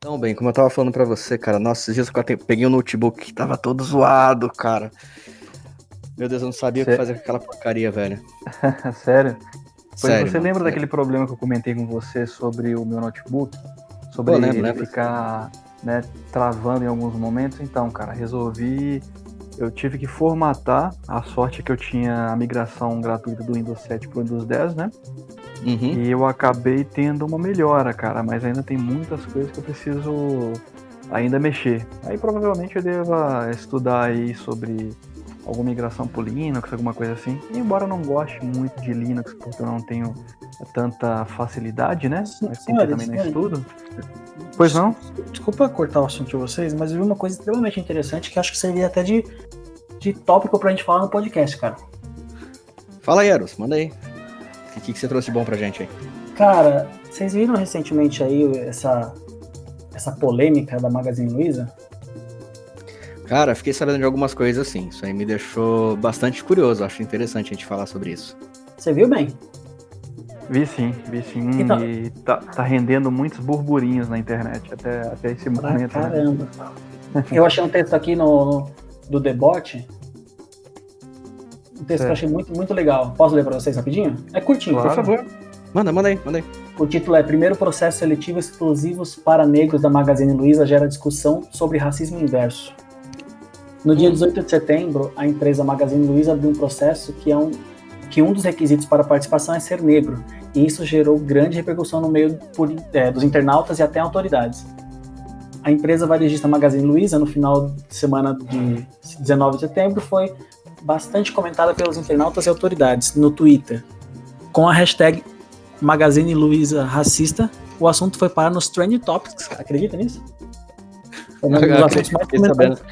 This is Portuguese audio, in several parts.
Então, bem, como eu tava falando pra você, cara, nossa, esses dias eu peguei um notebook que tava todo zoado, cara. Meu Deus, eu não sabia o que fazer com aquela porcaria, velho. Sério? Pois Sério, você mano, lembra sério. daquele problema que eu comentei com você sobre o meu notebook? Pô, Sobre lembro, ele lembro. ficar, né, travando em alguns momentos? Então, cara, eu tive que formatar. A sorte é que eu tinha a migração gratuita do Windows 7 pro Windows 10, né? Uhum. E eu acabei tendo uma melhora, cara, mas ainda tem muitas coisas que eu preciso ainda mexer. Aí provavelmente eu deva estudar aí sobre alguma migração pro Linux, alguma coisa assim. E, embora eu não goste muito de Linux, porque eu não tenho tanta facilidade, né? Mas porque também não Senhores, estudo. Pois não? desculpa cortar o assunto de vocês, mas eu vi uma coisa extremamente interessante que acho que serviria até de tópico pra gente falar no podcast, cara. Fala aí, Eros, manda aí. O que você trouxe de bom pra gente aí? Cara, vocês viram recentemente aí essa polêmica da Magazine Luiza? Cara, fiquei sabendo de algumas coisas assim. Isso aí me deixou bastante curioso. Acho interessante a gente falar sobre isso. Você viu bem? Vi sim. Então, E tá rendendo muitos burburinhos na internet até esse pra momento, né? caramba. Eu achei um texto aqui do Debot. Um texto que eu achei muito, muito legal. Posso ler pra vocês rapidinho? É curtinho. Claro. Por favor. Manda aí. O título é Primeiro processo seletivo exclusivos para negros da Magazine Luiza gera discussão sobre racismo inverso. No dia 18 de setembro, a empresa Magazine Luiza abriu um processo que um dos requisitos para a participação é ser negro, e isso gerou grande repercussão no meio dos internautas e até autoridades. A empresa varejista Magazine Luiza, no final de semana de 19 de setembro, foi bastante comentada pelos internautas e autoridades no Twitter. Com a hashtag Magazine Luiza racista, o assunto foi parar nos Trending Topics. Acredita nisso? Foi um dos assuntos mais comentados.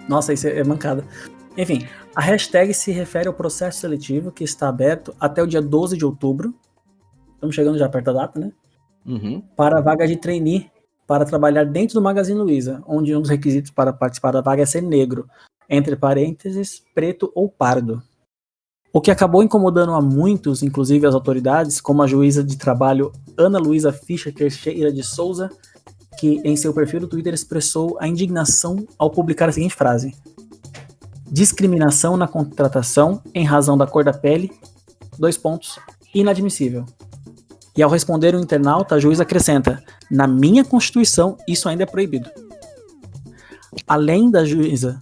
Nossa, isso é mancada. Enfim, a hashtag se refere ao processo seletivo que está aberto até o dia 12 de outubro. Estamos chegando já perto da data, né? Uhum. Para a vaga de trainee, para trabalhar dentro do Magazine Luiza, onde um dos requisitos para participar da vaga é ser negro, entre parênteses, preto ou pardo. O que acabou incomodando a muitos, inclusive as autoridades, como a juíza de trabalho Ana Luísa Fischer Teixeira de Souza, que em seu perfil do Twitter expressou a indignação ao publicar a seguinte frase: discriminação na contratação em razão da cor da pele, inadmissível. E ao responder o internauta, a juíza acrescenta: na minha Constituição, isso ainda é proibido. Além da juíza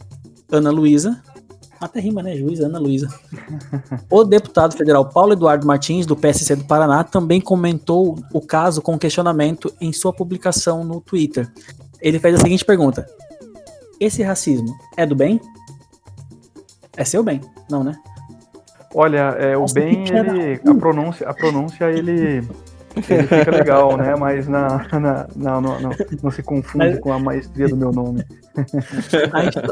Ana Luísa, até rima, né, juíza Ana Luísa, o deputado federal Paulo Eduardo Martins, do PSC do Paraná, também comentou o caso com questionamento em sua publicação no Twitter. Ele fez a seguinte pergunta: esse racismo é do bem? É seu bem? Não, né? Olha, o bem, a pronúncia ele fica legal, né? Mas não se confunde com a maestria do meu nome.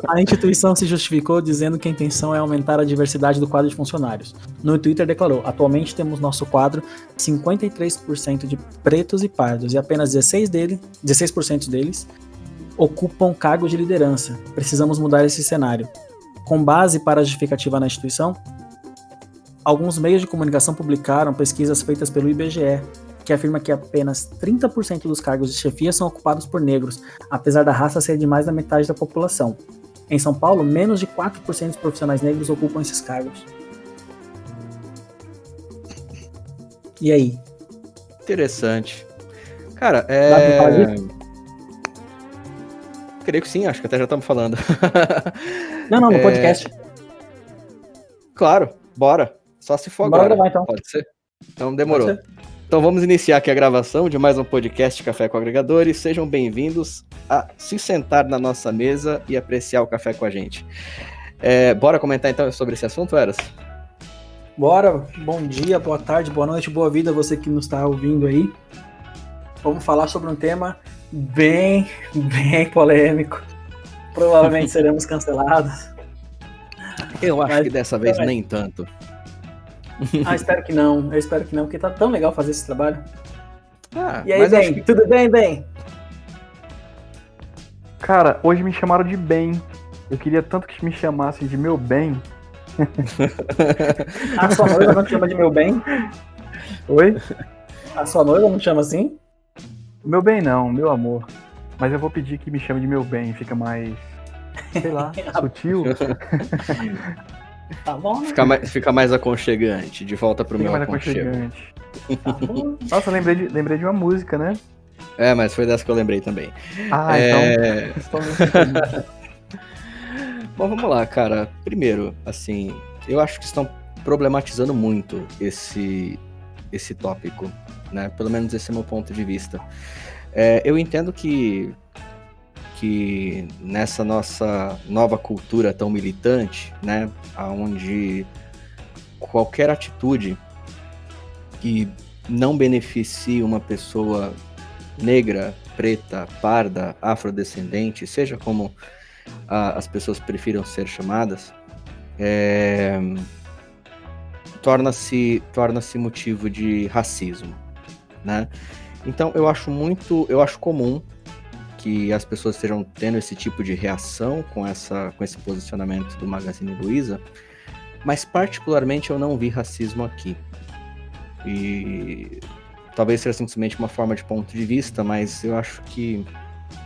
A instituição se justificou dizendo que a intenção é aumentar a diversidade do quadro de funcionários. No Twitter declarou: atualmente temos nosso quadro 53% de pretos e pardos e apenas 16% deles ocupam cargos de liderança. Precisamos mudar esse cenário. Com base para a justificativa na instituição, alguns meios de comunicação publicaram pesquisas feitas pelo IBGE, que afirma que apenas 30% dos cargos de chefia são ocupados por negros, apesar da raça ser de mais da metade da população. Em São Paulo, menos de 4% dos profissionais negros ocupam esses cargos. E aí? Interessante. Cara, Dá pra falar disso? Creio que sim, acho que até já estamos falando. Não, no podcast. Claro, bora. Só se for Bora agora. gravar, então. Pode ser? Então demorou. Então vamos iniciar aqui a gravação de mais um podcast Café com Agregadores. Sejam bem-vindos a se sentar na nossa mesa e apreciar o café com a gente. Bora comentar então sobre esse assunto, Eras? Bora. Bom dia, boa tarde, boa noite, boa vida, você que nos está ouvindo aí. Vamos falar sobre um tema bem polêmico. Provavelmente seremos cancelados. Eu acho que dessa vez nem tanto. Espero que não. Eu espero que não, porque tá tão legal fazer esse trabalho. E aí, mas Ben? Tudo bem, Ben? Cara, hoje me chamaram de Ben. Eu queria tanto que me chamassem de meu bem. A sua noiva não te chama de meu bem? Oi? A sua noiva não te chama assim? Meu bem não, meu amor. Mas eu vou pedir que me chame de meu bem, fica mais, sei lá, sutil. Tá bom, né? Fica mais aconchegante, de volta pro Fica meu mais aconchego. aconchegante. Tá bom. Nossa, lembrei de uma música, né? Mas foi dessa que eu lembrei também. Então estamos felizes. Bom, vamos lá, cara. Primeiro, assim, eu acho que estão problematizando muito esse tópico, né? Pelo menos esse é o meu ponto de vista. Eu entendo que nessa nossa nova cultura tão militante, né, onde qualquer atitude que não beneficie uma pessoa negra, preta, parda, afrodescendente, seja como as pessoas prefiram ser chamadas, torna-se motivo de racismo, né? Então eu acho comum que as pessoas estejam tendo esse tipo de reação com esse posicionamento do Magazine Luiza, mas particularmente eu não vi racismo aqui. E talvez seja simplesmente uma forma de ponto de vista, mas eu acho que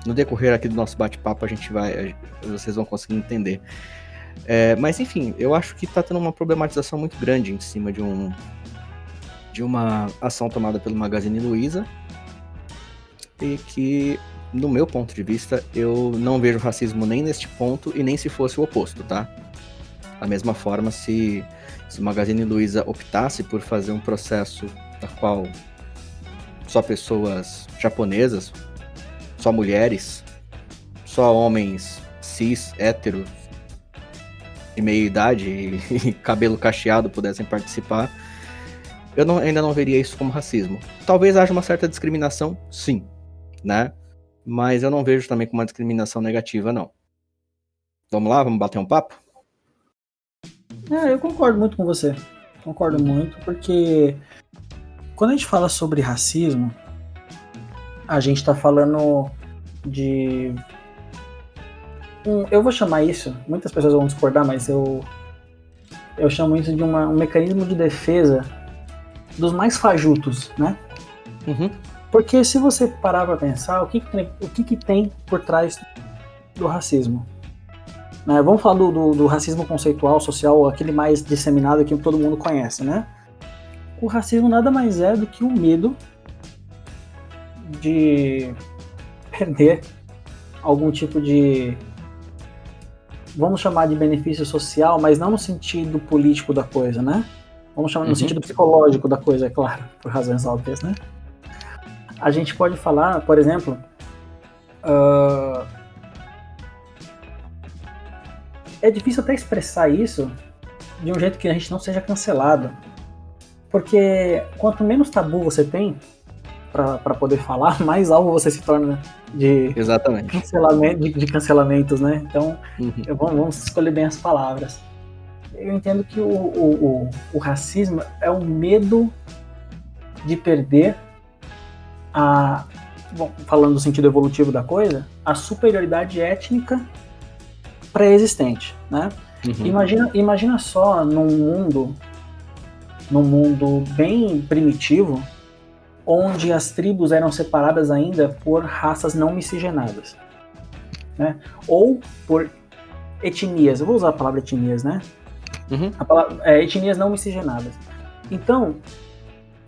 no decorrer aqui do nosso bate-papo vocês vão conseguir entender. Mas enfim, eu acho que está tendo uma problematização muito grande em cima de uma ação tomada pelo Magazine Luiza e que, no meu ponto de vista, eu não vejo racismo nem neste ponto e nem se fosse o oposto, tá? Da mesma forma, se o Magazine Luiza optasse por fazer um processo da qual só pessoas japonesas, só mulheres, só homens cis, héteros, de meia idade e cabelo cacheado pudessem participar, eu ainda não veria isso como racismo. Talvez haja uma certa discriminação, sim, né? Mas eu não vejo também como uma discriminação negativa, não. Vamos lá? Vamos bater um papo? Eu concordo muito com você. Concordo muito, porque quando a gente fala sobre racismo, a gente tá falando de... eu vou chamar isso, muitas pessoas vão discordar, mas eu chamo isso de um mecanismo de defesa dos mais fajutos, né? Uhum. Porque se você parar pra pensar, o que tem por trás do racismo? Né? Vamos falar do racismo conceitual, social, aquele mais disseminado que todo mundo conhece, né? O racismo nada mais é do que o medo de perder algum tipo de, vamos chamar de benefício social, mas não no sentido político da coisa, né? Vamos chamar no sentido psicológico da coisa, é claro, por razões óbvias, né? A gente pode falar, por exemplo, é difícil até expressar isso de um jeito que a gente não seja cancelado, porque quanto menos tabu você tem para poder falar, mais alvo você se torna de cancelamentos, né? Então, vamos escolher bem as palavras. Eu entendo que o racismo é um medo de perder falando do sentido evolutivo da coisa, a superioridade étnica pré-existente, né? Imagina só num mundo bem primitivo, onde as tribos eram separadas ainda por raças não miscigenadas, né? Ou por etnias, eu vou usar a palavra etnias, né? Etnias não miscigenadas. Então,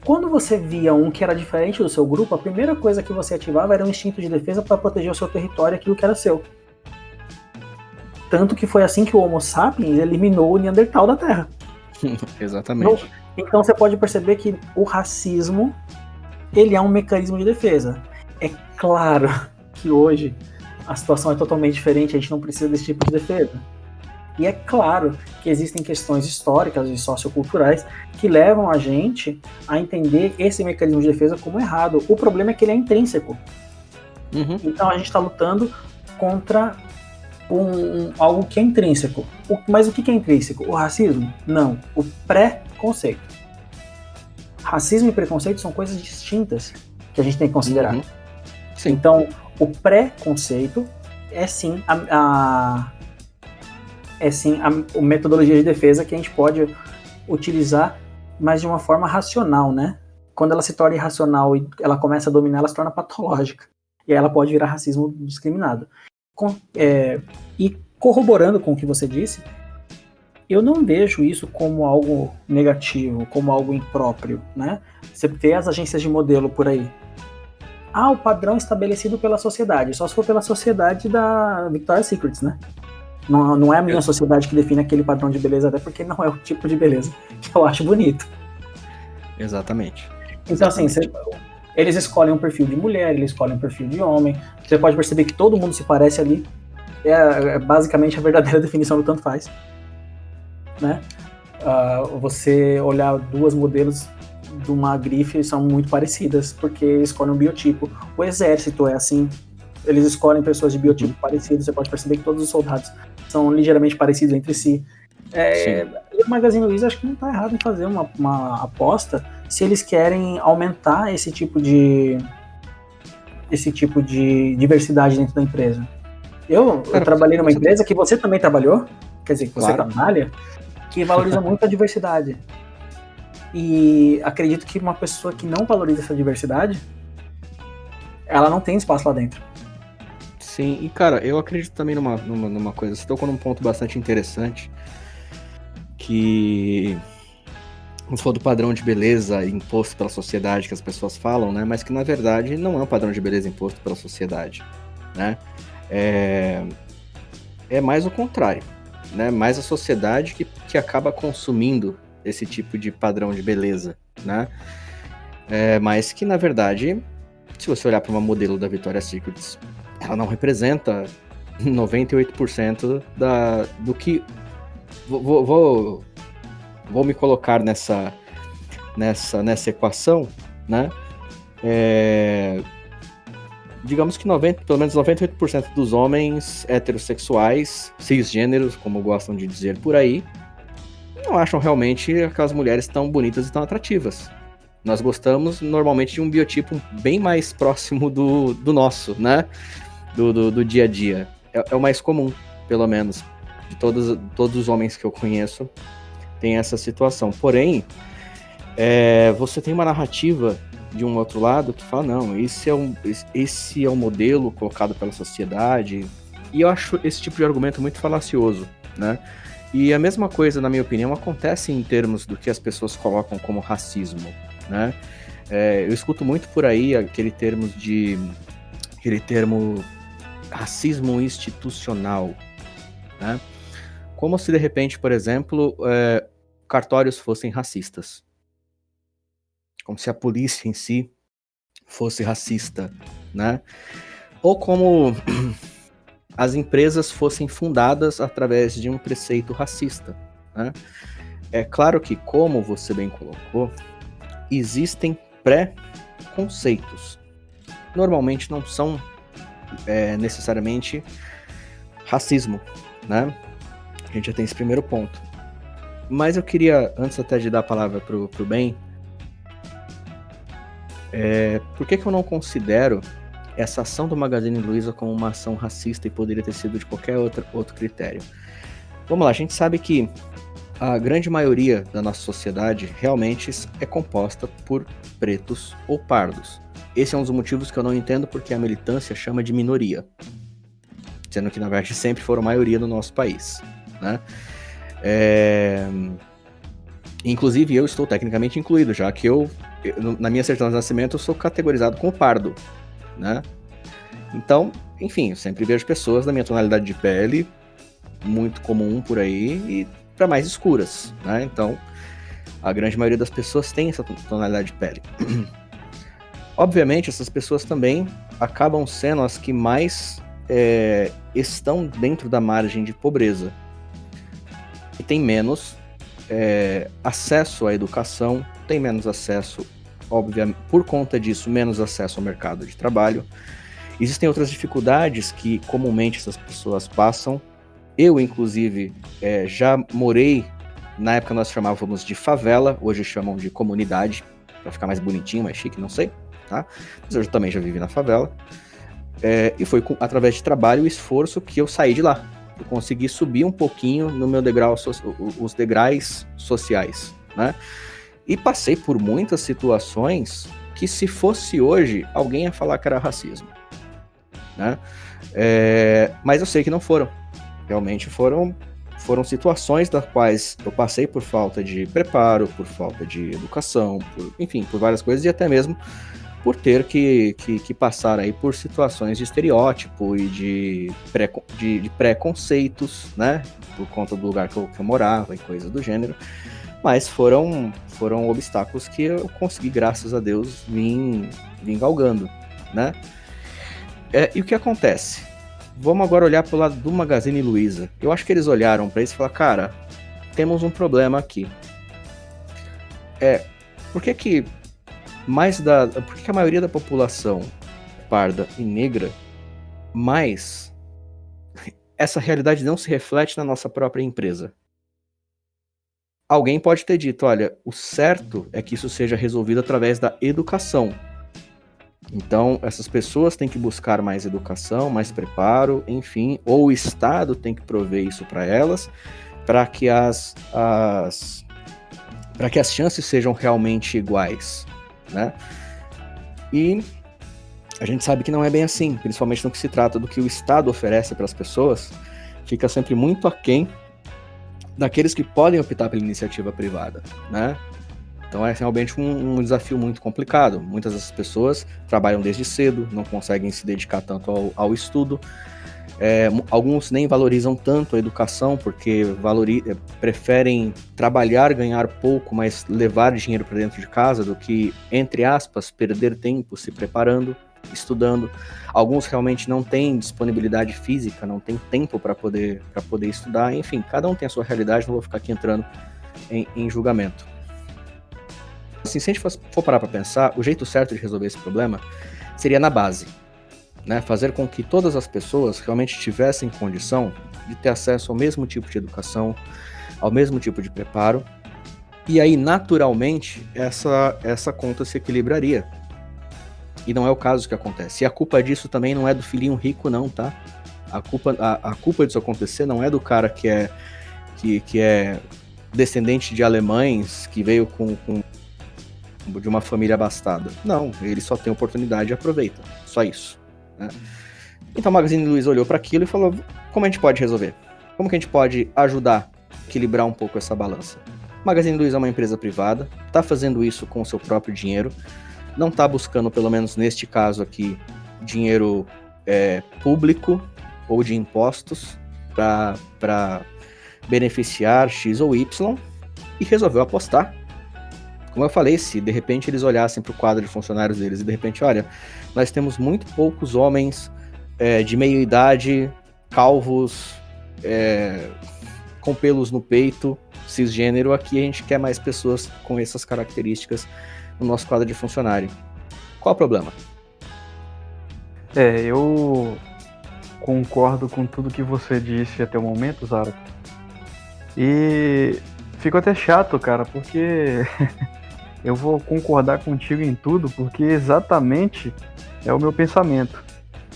quando você via um que era diferente do seu grupo, a primeira coisa que você ativava era um instinto de defesa para proteger o seu território, aquilo que era seu. Tanto que foi assim que o Homo sapiens eliminou o Neandertal da Terra. Exatamente. Então você pode perceber que o racismo, ele é um mecanismo de defesa. É claro que hoje a situação é totalmente diferente, a gente não precisa desse tipo de defesa. E é claro que existem questões históricas e socioculturais que levam a gente a entender esse mecanismo de defesa como errado. O problema é que ele é intrínseco. Então a gente está lutando contra algo que é intrínseco. Mas o que é intrínseco? O racismo? Não. O preconceito. Racismo e preconceito são coisas distintas que a gente tem que considerar. Sim. Então, o preconceito é sim a metodologia de defesa que a gente pode utilizar, mas de uma forma racional, né? quando ela se torna irracional e ela começa a dominar, ela se torna patológica. E aí ela pode virar racismo discriminado. E corroborando com o que você disse, eu não vejo isso como algo negativo, como algo impróprio, né? Você vê as agências de modelo por aí. O padrão estabelecido pela sociedade. Só se for pela sociedade da Victoria's Secret, né? Não é a minha sociedade que define aquele padrão de beleza, até porque não é o tipo de beleza que eu acho bonito. Exatamente. Então, assim, eles escolhem um perfil de mulher, eles escolhem um perfil de homem. Você pode perceber que todo mundo se parece ali. É basicamente a verdadeira definição do tanto faz. Né? Você olhar duas modelos de uma grife são muito parecidas, porque escolhem um biotipo. O exército é assim. Eles escolhem pessoas de biotipo parecidos. Você pode perceber que todos os soldados são ligeiramente parecidos entre si. E o Magazine Luiza acho que não está errado em fazer uma aposta se eles querem aumentar esse tipo de diversidade dentro da empresa. Eu trabalhei numa empresa que você também trabalhou, quer dizer, que você trabalha, que valoriza muito a diversidade. E acredito que uma pessoa que não valoriza essa diversidade, ela não tem espaço lá dentro. Sim, e cara, eu acredito também numa coisa, você tocou num ponto bastante interessante, que vamos falar do padrão de beleza imposto pela sociedade que as pessoas falam, né? Mas que na verdade não é um padrão de beleza imposto pela sociedade, né? É mais o contrário, né? Mais a sociedade que acaba consumindo esse tipo de padrão de beleza, né? Mas que na verdade, se você olhar para uma modelo da Victoria's Secret, ela não representa 98% do que... Vou me colocar nessa equação, né? Digamos que pelo menos 98% dos homens heterossexuais, cisgêneros, como gostam de dizer por aí, não acham realmente aquelas mulheres tão bonitas e tão atrativas. Nós gostamos normalmente de um biotipo bem mais próximo do nosso, né? Do dia a dia. É o mais comum, pelo menos. De todos os homens que eu conheço tem essa situação. Porém, você tem uma narrativa de um outro lado que fala, não, esse é um modelo colocado pela sociedade. E eu acho esse tipo de argumento muito falacioso, né? E a mesma coisa, na minha opinião, acontece em termos do que as pessoas colocam como racismo, né? Eu escuto muito por aí aquele termo racismo institucional, né? Como se de repente, por exemplo, cartórios fossem racistas. Como se a polícia em si fosse racista, né? Ou como as empresas fossem fundadas através de um preceito racista, né? É claro que, como você bem colocou, existem pré-conceitos. Normalmente não são necessariamente racismo, né? A gente já tem esse primeiro ponto. Mas eu queria, antes até de dar a palavra pro Ben, por que eu não considero essa ação do Magazine Luiza como uma ação racista e poderia ter sido de qualquer outro critério? Vamos lá, a gente sabe que a grande maioria da nossa sociedade realmente é composta por pretos ou pardos. Esse é um dos motivos que eu não entendo porque a militância chama de minoria, sendo que na verdade sempre foram maioria no nosso país, né? Inclusive eu estou tecnicamente incluído, já que eu na minha certidão de nascimento eu sou categorizado como pardo, né? Então, enfim, eu sempre vejo pessoas da minha tonalidade de pele, muito comum por aí, e para mais escuras, né? Então, a grande maioria das pessoas tem essa tonalidade de pele. Obviamente, essas pessoas também acabam sendo as que mais estão dentro da margem de pobreza e tem menos acesso à educação, tem menos acesso, obviamente, por conta disso, menos acesso ao mercado de trabalho. Existem outras dificuldades que comumente essas pessoas passam. Eu, inclusive, já morei, na época nós chamávamos de favela, hoje chamam de comunidade, para ficar mais bonitinho, mais chique, não sei, tá? Mas eu também já vivi na favela. E foi através de trabalho e esforço que eu saí de lá. Eu consegui subir um pouquinho no meu degrau, os degraus sociais, né? E passei por muitas situações que, se fosse hoje, alguém ia falar que era racismo, né? Mas eu sei que não foram. Realmente foram situações das quais eu passei por falta de preparo, por falta de educação, enfim, por várias coisas, e até mesmo por ter que passar aí por situações de estereótipo e de preconceitos, né? Por conta do lugar que eu morava e coisas do gênero. Mas foram obstáculos que eu consegui, graças a Deus, vim galgando, né? E o que acontece? Vamos agora olhar pro lado do Magazine Luiza. Eu acho que eles olharam para isso e falaram, cara, temos um problema aqui. Por que a maioria da população parda e negra, mas essa realidade não se reflete na nossa própria empresa? Alguém pode ter dito, olha, o certo é que isso seja resolvido através da educação. Então, essas pessoas têm que buscar mais educação, mais preparo, enfim, ou o Estado tem que prover isso para elas, para que as chances sejam realmente iguais, né? E a gente sabe que não é bem assim, principalmente no que se trata do que o Estado oferece para as pessoas, fica sempre muito aquém daqueles que podem optar pela iniciativa privada, né? Então é realmente um desafio muito complicado. Muitas dessas pessoas trabalham desde cedo, não conseguem se dedicar tanto ao estudo. Alguns nem valorizam tanto a educação, porque preferem trabalhar, ganhar pouco, mas levar dinheiro para dentro de casa do que, entre aspas, perder tempo se preparando, estudando. Alguns realmente não têm disponibilidade física, não têm tempo para poder estudar. Enfim, cada um tem a sua realidade, não vou ficar aqui entrando em julgamento. Assim, se a gente for parar para pensar, o jeito certo de resolver esse problema seria na base, né? Fazer com que todas as pessoas realmente tivessem condição de ter acesso ao mesmo tipo de educação, ao mesmo tipo de preparo, e aí naturalmente essa conta se equilibraria. E não é o caso que acontece. E a culpa disso também não é do filhinho rico, não, tá? A culpa disso acontecer não é do cara que é descendente de alemães, que veio de uma família abastada. Não, ele só tem oportunidade e aproveita. Só isso, né? Então o Magazine Luiza olhou para aquilo e falou, como a gente pode resolver? Como que a gente pode ajudar a equilibrar um pouco essa balança? O Magazine Luiza é uma empresa privada, está fazendo isso com o seu próprio dinheiro, não está buscando, pelo menos neste caso aqui, dinheiro público ou de impostos para beneficiar X ou Y, e resolveu apostar. Como eu falei, se de repente eles olhassem para o quadro de funcionários deles e de repente, olha, nós temos muito poucos homens de meia idade, calvos, com pelos no peito, cisgênero, aqui a gente quer mais pessoas com essas características no nosso quadro de funcionário. Qual o problema? Eu concordo com tudo que você disse até o momento, Zara. E fico até chato, cara, porque eu vou concordar contigo em tudo, porque exatamente é o meu pensamento.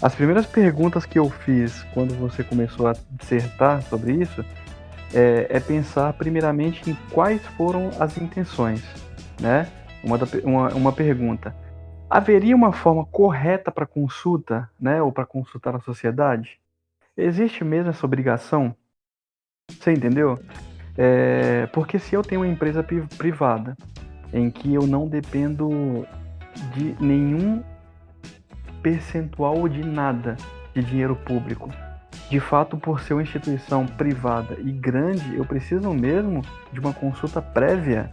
As primeiras perguntas que eu fiz quando você começou a dissertar sobre isso é pensar primeiramente em quais foram as intenções, né? Uma pergunta. Haveria uma forma correta para consulta, né? Ou para consultar a sociedade? Existe mesmo essa obrigação? Você entendeu? Porque se eu tenho uma empresa privada em que eu não dependo de nenhum percentual ou de nada de dinheiro público, de fato, por ser uma instituição privada e grande, eu preciso mesmo de uma consulta prévia,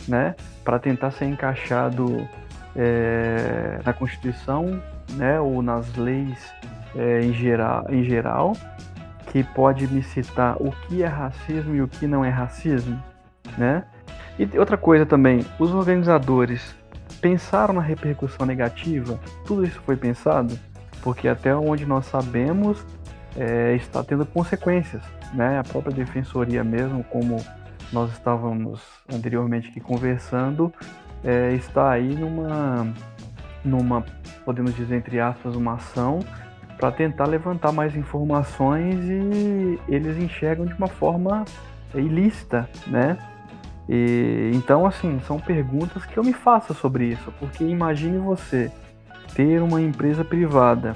né, para tentar ser encaixado na Constituição, né, ou nas leis em geral, que pode me citar o que é racismo e o que não é racismo, né? E outra coisa também, os organizadores pensaram na repercussão negativa? Tudo isso foi pensado? Porque até onde nós sabemos, está tendo consequências, né? A própria defensoria mesmo, como nós estávamos anteriormente aqui conversando, está aí numa, podemos dizer entre aspas, uma ação para tentar levantar mais informações, e eles enxergam de uma forma ilícita, né? E, então, assim, são perguntas que eu me faço sobre isso, porque imagine você ter uma empresa privada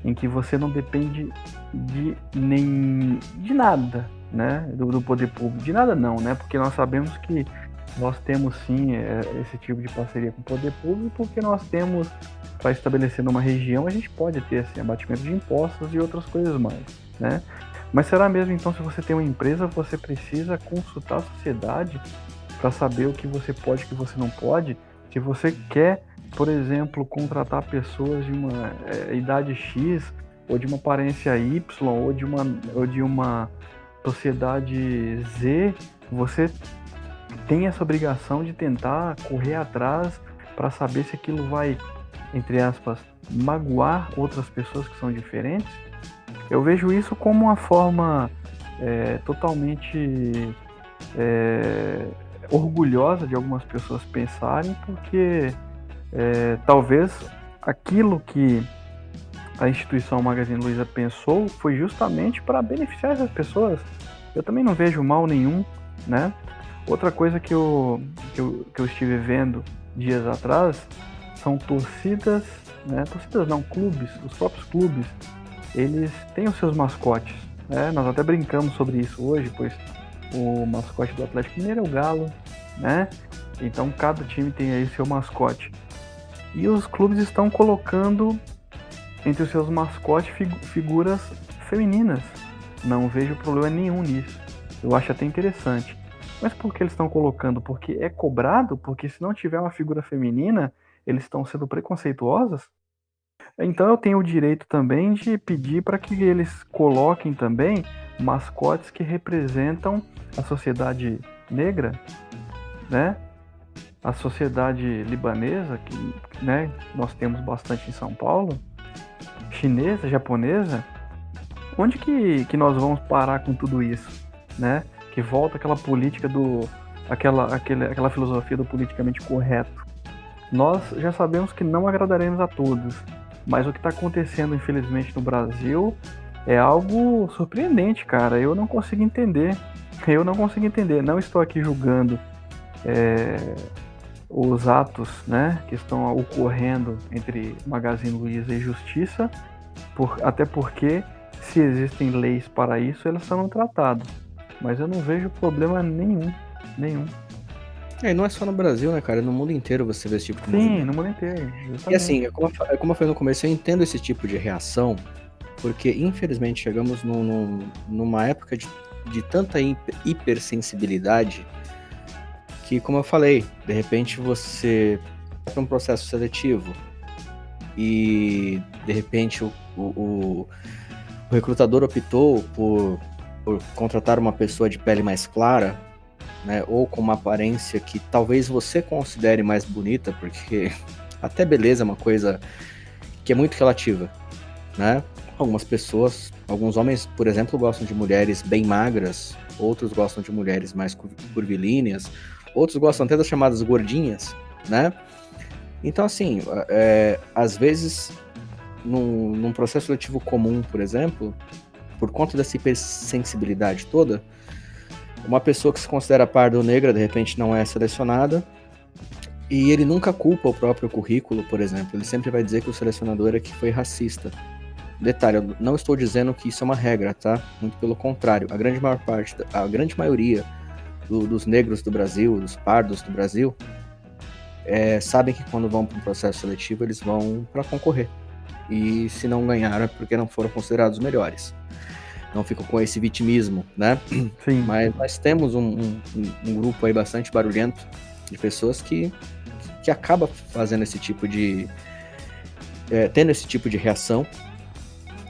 em que você não depende de nada, né, do poder público, de nada não, né, porque nós sabemos que nós temos sim esse tipo de parceria com o poder público, porque nós temos, para estabelecer numa região, a gente pode ter assim, abatimento de impostos e outras coisas mais, né? Mas será mesmo então, se você tem uma empresa, você precisa consultar a sociedade para saber o que você pode e o que você não pode? Se você quer, por exemplo, contratar pessoas de uma idade X, ou de uma aparência Y, ou de uma sociedade Z, você tem essa obrigação de tentar correr atrás para saber se aquilo vai, entre aspas, magoar outras pessoas que são diferentes. Eu vejo isso como uma forma totalmente orgulhosa de algumas pessoas pensarem, porque talvez aquilo que a instituição Magazine Luiza pensou foi justamente para beneficiar essas pessoas. Eu também não vejo mal nenhum, né? Outra coisa que eu estive vendo dias atrás são torcidas, né? Torcidas não, clubes, os próprios clubes, eles têm os seus mascotes, né? Nós até brincamos sobre isso hoje, pois o mascote do Atlético Mineiro é o Galo, né? Então cada time tem aí seu mascote. E os clubes estão colocando entre os seus mascotes figuras femininas. Não vejo problema nenhum nisso. Eu acho até interessante. Mas por que eles estão colocando? Porque é cobrado? Porque se não tiver uma figura feminina, eles estão sendo preconceituosos? Então eu tenho o direito também de pedir para que eles coloquem também mascotes que representam a sociedade negra, né? A sociedade libanesa, que, né, nós temos bastante em São Paulo, chinesa, japonesa. Onde que nós vamos parar com tudo isso, né? Que volta aquela política aquela filosofia do politicamente correto. Nós já sabemos que não agradaremos a todos, mas o que está acontecendo, infelizmente, no Brasil é algo surpreendente, cara. Eu não consigo entender. Não estou aqui julgando os atos, né, que estão ocorrendo entre Magazine Luiza e Justiça, até porque, se existem leis para isso, elas são tratadas. Mas eu não vejo problema nenhum. E não é só no Brasil, né, cara? No mundo inteiro você vê esse tipo de movimento. Sim, no mundo inteiro. Justamente. E assim, como eu falei no começo, eu entendo esse tipo de reação, porque infelizmente chegamos numa época de tanta hipersensibilidade que, como eu falei, de repente você vai para um processo seletivo e de repente o recrutador optou por contratar uma pessoa de pele mais clara, né, ou com uma aparência que talvez você considere mais bonita, porque até beleza é uma coisa que é muito relativa, né? Algumas pessoas, alguns homens, por exemplo, gostam de mulheres bem magras, outros gostam de mulheres mais curvilíneas, outros gostam até das chamadas gordinhas, né? Então, assim, às vezes, num processo seletivo comum, por exemplo, por conta dessa hipersensibilidade toda, uma pessoa que se considera parda ou negra, de repente, não é selecionada, e ele nunca culpa o próprio currículo, por exemplo. Ele sempre vai dizer que o selecionador é que foi racista. Detalhe, eu não estou dizendo que isso é uma regra, tá? Muito pelo contrário. A grande maioria dos negros do Brasil, dos pardos do Brasil, sabem que quando vão para um processo seletivo, eles vão para concorrer. E se não ganharam é porque não foram considerados melhores. Não ficam com esse vitimismo, né? Sim. Mas nós temos um grupo aí bastante barulhento de pessoas que acaba fazendo esse tipo de... tendo esse tipo de reação,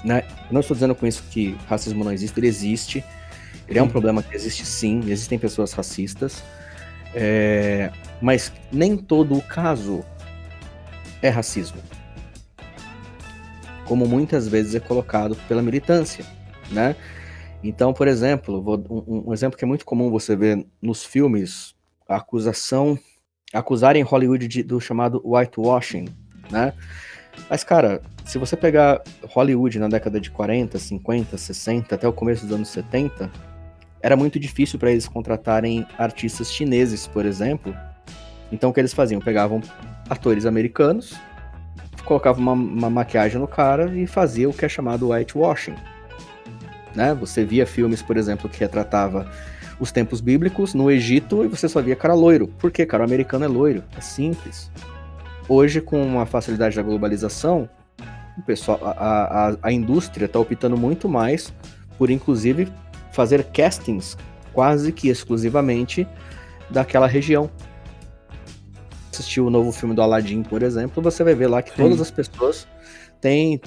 né? Não estou dizendo com isso que racismo não existe, ele existe. Ele é um problema que existe sim, existem pessoas racistas, mas nem todo o caso é racismo, como muitas vezes é colocado pela militância, né? Então, por exemplo, um exemplo que é muito comum você ver nos filmes, acusarem Hollywood do chamado whitewashing, né? Mas, cara, se você pegar Hollywood na década de 40, 50, 60, até o começo dos anos 70, era muito difícil para eles contratarem artistas chineses, por exemplo. Então o que eles faziam? Pegavam atores americanos, colocavam uma maquiagem no cara e fazia o que é chamado whitewashing. Né? Você via filmes, por exemplo, que retratava os tempos bíblicos no Egito e você só via cara loiro. Por quê, cara? O americano é loiro. É simples. Hoje, com a facilidade da globalização, o pessoal, a indústria está optando muito mais por, inclusive, fazer castings quase que exclusivamente daquela região. Assistiu o novo filme do Aladdin, por exemplo, você vai ver lá que todas as pessoas têm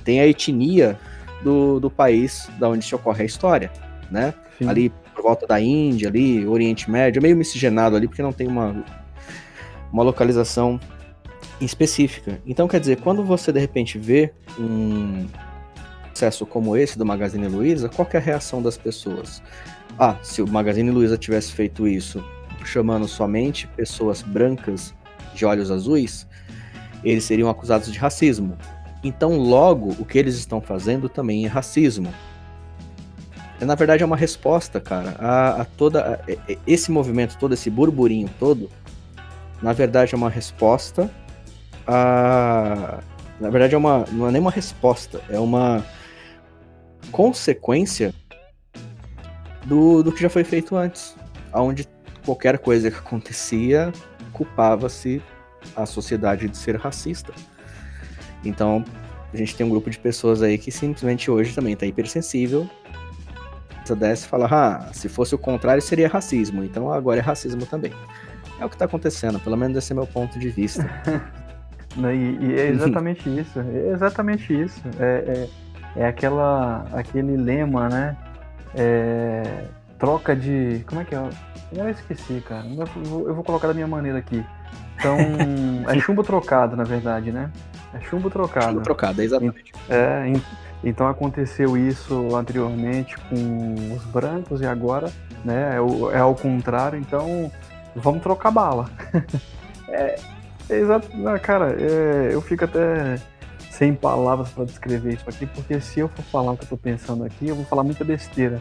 a etnia do país da onde se ocorre a história, né? Sim. Ali por volta da Índia, ali, Oriente Médio, é meio miscigenado ali, porque não tem uma localização específica. Então, quer dizer, quando você de repente vê um sucesso como esse do Magazine Luiza, qual que é a reação das pessoas? Se o Magazine Luiza tivesse feito isso chamando somente pessoas brancas de olhos azuis, eles seriam acusados de racismo. Então, logo, o que eles estão fazendo também é racismo. Na verdade, é uma resposta, cara, a esse movimento todo, esse burburinho todo, na verdade é uma resposta na verdade, não é nem uma resposta, é uma consequência do que já foi feito antes, onde qualquer coisa que acontecia, culpava-se a sociedade de ser racista. Então, a gente tem um grupo de pessoas aí que simplesmente hoje também está hipersensível. Se desce e fala, se fosse o contrário seria racismo, então agora é racismo também. É o que está acontecendo, pelo menos esse é meu ponto de vista. E é exatamente isso, é aquele lema, né? Troca de... Como é que é? Eu esqueci, cara. Eu vou colocar da minha maneira aqui. Então, é chumbo trocado, na verdade, né? É chumbo trocado. Chumbo trocado, exatamente. Então aconteceu isso anteriormente com os brancos e agora, né? É ao contrário, então vamos trocar bala. Exato. Cara, eu fico até sem palavras para descrever isso aqui, porque se eu for falar o que eu tô pensando aqui, eu vou falar muita besteira.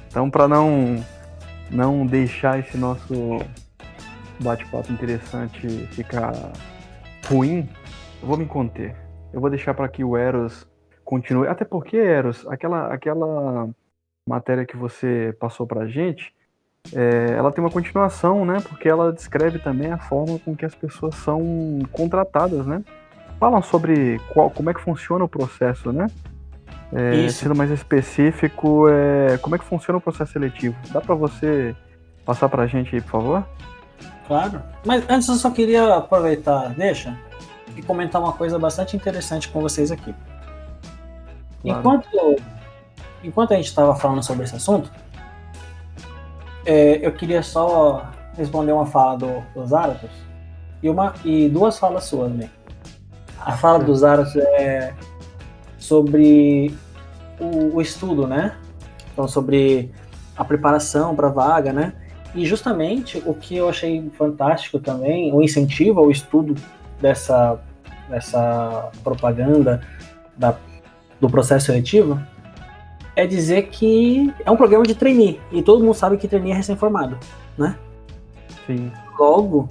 Então, para não deixar esse nosso bate-papo interessante ficar ruim, eu vou me conter. Eu vou deixar para que o Eros continue. Até porque, Eros, aquela matéria que você passou pra gente, ela tem uma continuação, né? Porque ela descreve também a forma com que as pessoas são contratadas, né? Falam sobre como é que funciona o processo, né? Sendo mais específico, como é que funciona o processo seletivo? Dá para você passar pra gente aí, por favor? Claro. Mas antes eu só queria aproveitar, e comentar uma coisa bastante interessante com vocês aqui. Claro. Enquanto a gente estava falando sobre esse assunto, eu queria só responder uma fala do Zarathos e duas falas suas também. A fala do Zarathos é sobre o estudo, né? Então, sobre a preparação para a vaga, né? E justamente o que eu achei fantástico também, o incentivo ao estudo dessa propaganda do processo seletivo, é dizer que é um programa de trainee, e todo mundo sabe que trainee é recém-formado, né? Sim. Logo,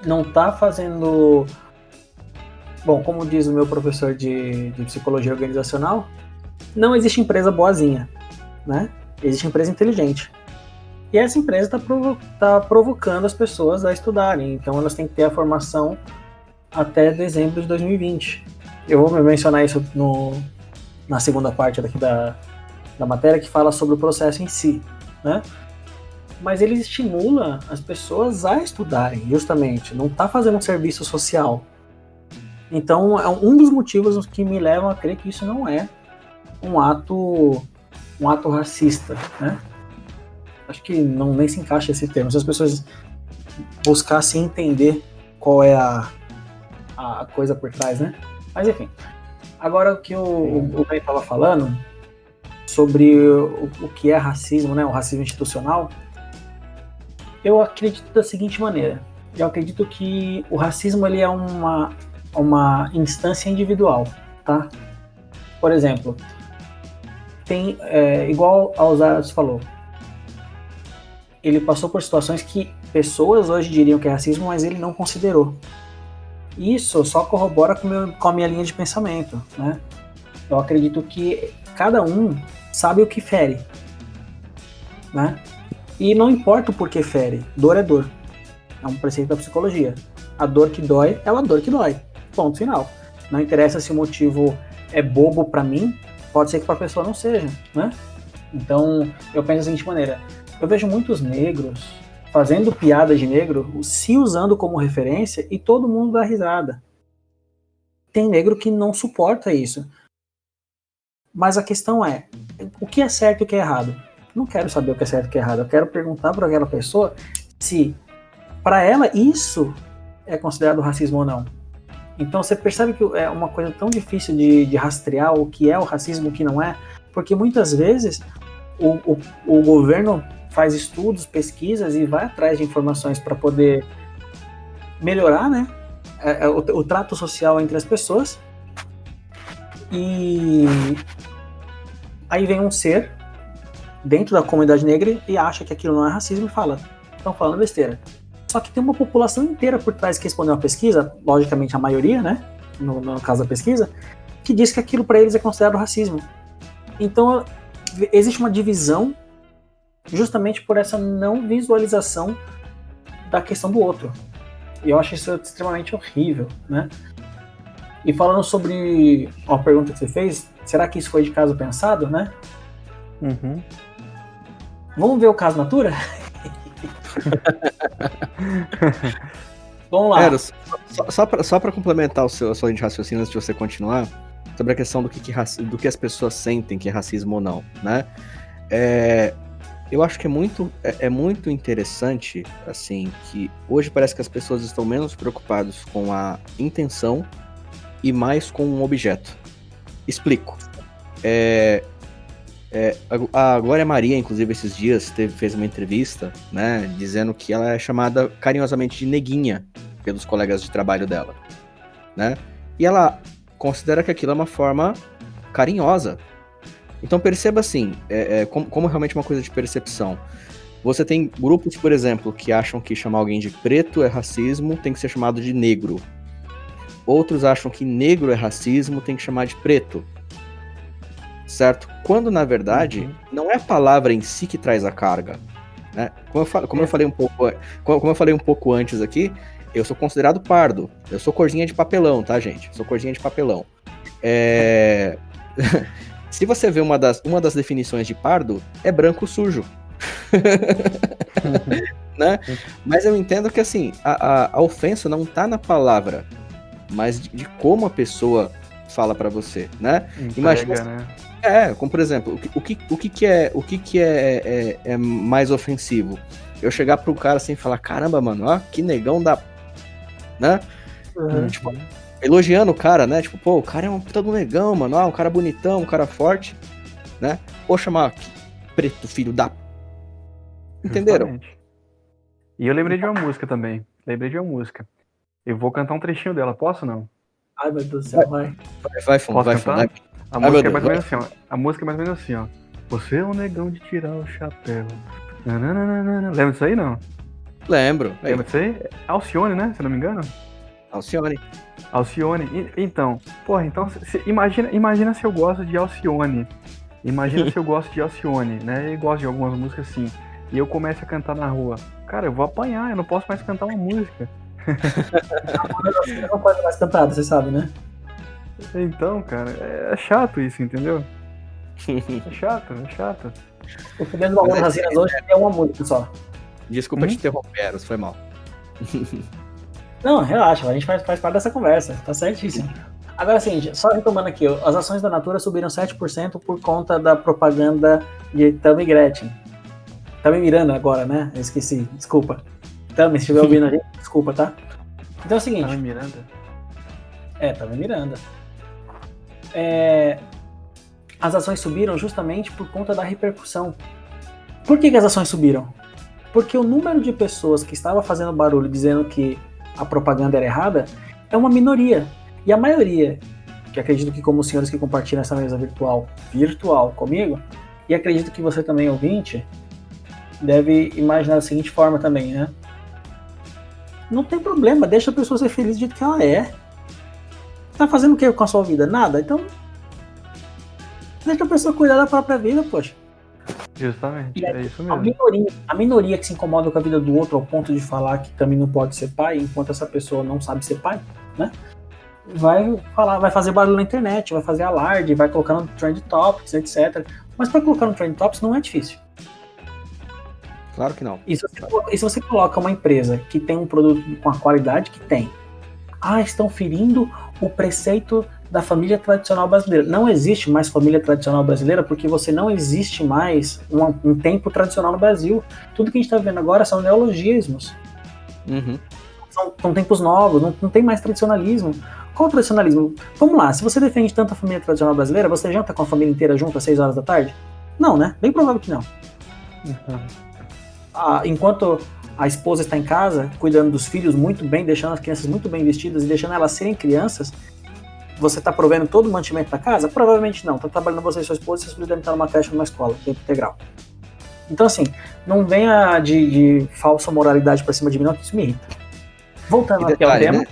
não está fazendo... Bom, como diz o meu professor de psicologia organizacional, não existe empresa boazinha, né? Existe empresa inteligente. E essa empresa está provocando as pessoas a estudarem, então elas têm que ter a formação até dezembro de 2020. Eu vou mencionar isso na segunda parte daqui da matéria, que fala sobre o processo em si, né? Mas ele estimula as pessoas a estudarem, justamente, não está fazendo um serviço social. Então, é um dos motivos que me levam a crer que isso não é um ato racista, né? Acho que nem se encaixa esse termo. Se as pessoas buscassem entender qual é a coisa por trás, né? Mas, enfim. Agora, o que o Ben estava falando sobre o que é racismo, né? O racismo institucional, eu acredito da seguinte maneira. Eu acredito que o racismo ele é uma instância individual, tá? Por exemplo, tem, igual a Osaras falou, ele passou por situações que pessoas hoje diriam que é racismo, mas ele não considerou. Isso só corrobora com a minha linha de pensamento, né? Eu acredito que cada um sabe o que fere, né? E não importa o porquê fere, dor é dor. É um preceito da psicologia. A dor que dói é uma dor que dói. Ponto final. Não interessa se o motivo é bobo pra mim, pode ser que pra pessoa não seja, né? Então, eu penso da seguinte maneira. Eu vejo muitos negros fazendo piada de negro, se usando como referência, e todo mundo dá risada. Tem negro que não suporta isso. Mas a questão é, o que é certo e o que é errado? Não quero saber o que é certo e o que é errado. Eu quero perguntar para aquela pessoa se, para ela, isso é considerado racismo ou não. Então você percebe que é uma coisa tão difícil de rastrear o que é o racismo e o que não é, porque muitas vezes o governo faz estudos, pesquisas e vai atrás de informações para poder melhorar, né, o trato social entre as pessoas. E aí vem um ser dentro da comunidade negra e acha que aquilo não é racismo e fala, estão falando besteira. Só que tem uma população inteira por trás que respondeu a pesquisa, logicamente a maioria, né, no caso da pesquisa, que diz que aquilo para eles é considerado racismo. Então existe uma divisão justamente por essa não visualização da questão do outro. E eu acho isso extremamente horrível, né? E falando sobre uma pergunta que você fez, será que isso foi de caso pensado, né? Uhum. Vamos ver o caso Natura? Vamos lá. Só para complementar a sua linha de raciocínio antes de você continuar, sobre a questão do que as pessoas sentem que é racismo ou não, né? Eu acho que é muito interessante, assim, que hoje parece que as pessoas estão menos preocupadas com a intenção e mais com um objeto. Explico. A Glória Maria, inclusive, esses dias fez uma entrevista, né, dizendo que ela é chamada carinhosamente de neguinha pelos colegas de trabalho dela, né? E ela considera que aquilo é uma forma carinhosa. Então perceba assim, como realmente uma coisa de percepção. Você tem grupos, por exemplo, que acham que chamar alguém de preto é racismo, tem que ser chamado de negro. Outros acham que negro é racismo, tem que chamar de preto. Certo? Quando, na verdade, não é a palavra em si que traz a carga. Né? Como eu falei um pouco antes aqui, eu sou considerado pardo. Eu sou corzinha de papelão, tá, gente? Eu sou corzinha de papelão. Se você vê uma das definições de pardo, é branco sujo. Né? Mas eu entendo que assim, a ofensa não tá na palavra, mas de como a pessoa fala pra você, né? Imagina, né? Como por exemplo, o que é mais ofensivo? Eu chegar pro cara assim e falar, caramba, mano, ó, que negão da... Né? Tipo, elogiando o cara, né? Tipo, pô, o cara é um puta do negão, mano. Ah, um cara bonitão, um cara forte, né? Ou chamar preto, filho da... Entenderam? Justamente. E eu lembrei de uma música também. Eu vou cantar um trechinho dela, posso ou não? Ai, meu Deus do céu, vai. Vai, fundo, vai. A música é mais ou menos assim, ó. A música é mais ou menos assim, ó. Você é um negão de tirar o chapéu. Nananana. Lembra disso aí, não? Lembro. Lembra disso aí? Alcione, né? Se não me engano. Alcione. Então, porra, imagina se eu gosto de Alcione. Imagina se eu gosto de Alcione, né? Eu gosto de algumas músicas assim. E eu começo a cantar na rua. Cara, eu vou apanhar, eu não posso mais cantar uma música. Não pode mais cantar, você sabe, né? Então, cara, é chato isso, entendeu? É chato. O Fidel do Amor Racinas hoje é uma música só. Desculpa te interromper, foi mal. Não, relaxa, a gente faz parte dessa conversa, tá certíssimo. Agora, assim, só retomando aqui, as ações da Natura subiram 7% por conta da propaganda de Tami Gretchen. Tami Miranda agora, né? Eu esqueci, desculpa. Tami, se estiver ouvindo a gente, desculpa, tá? Então é o seguinte... Tami Miranda? Tami Miranda. As ações subiram justamente por conta da repercussão. Por que as ações subiram? Porque o número de pessoas que estava fazendo barulho dizendo que a propaganda era errada é uma minoria. E a maioria que acredito que como os senhores que compartilham essa mesa virtual comigo, e acredito que você também, ouvinte, deve imaginar da seguinte forma também, né? Não tem problema, deixa a pessoa ser feliz do jeito que ela é. Tá fazendo o que com a sua vida? Nada? Então, deixa a pessoa cuidar da própria vida, poxa. Justamente, é isso mesmo. A minoria que se incomoda com a vida do outro ao ponto de falar que também não pode ser pai, enquanto essa pessoa não sabe ser pai, né? Vai fazer barulho na internet, vai fazer alarde, vai colocar no Trend Topics, etc. Mas para colocar no Trend Topics não é difícil. Claro que não. E se você coloca uma empresa que tem um produto com a qualidade que tem, estão ferindo o preceito da família tradicional brasileira. Não existe mais família tradicional brasileira porque você não existe mais um tempo tradicional no Brasil. Tudo que a gente está vendo agora são neologismos. Uhum. São tempos novos, não tem mais tradicionalismo. Qual o tradicionalismo? Vamos lá, se você defende tanto a família tradicional brasileira, você janta com a família inteira junto às 6 horas da tarde? Não, né? Bem provável que não. Uhum. Enquanto a esposa está em casa, cuidando dos filhos muito bem, deixando as crianças muito bem vestidas e deixando elas serem crianças, você está provendo todo o mantimento da casa? Provavelmente não. Está trabalhando você e sua esposa e seus filhos devem estar numa creche ou numa escola, tempo integral. Então, assim, não venha de falsa moralidade para cima de mim, não, que isso me irrita. Voltando aqui ao tema. Né?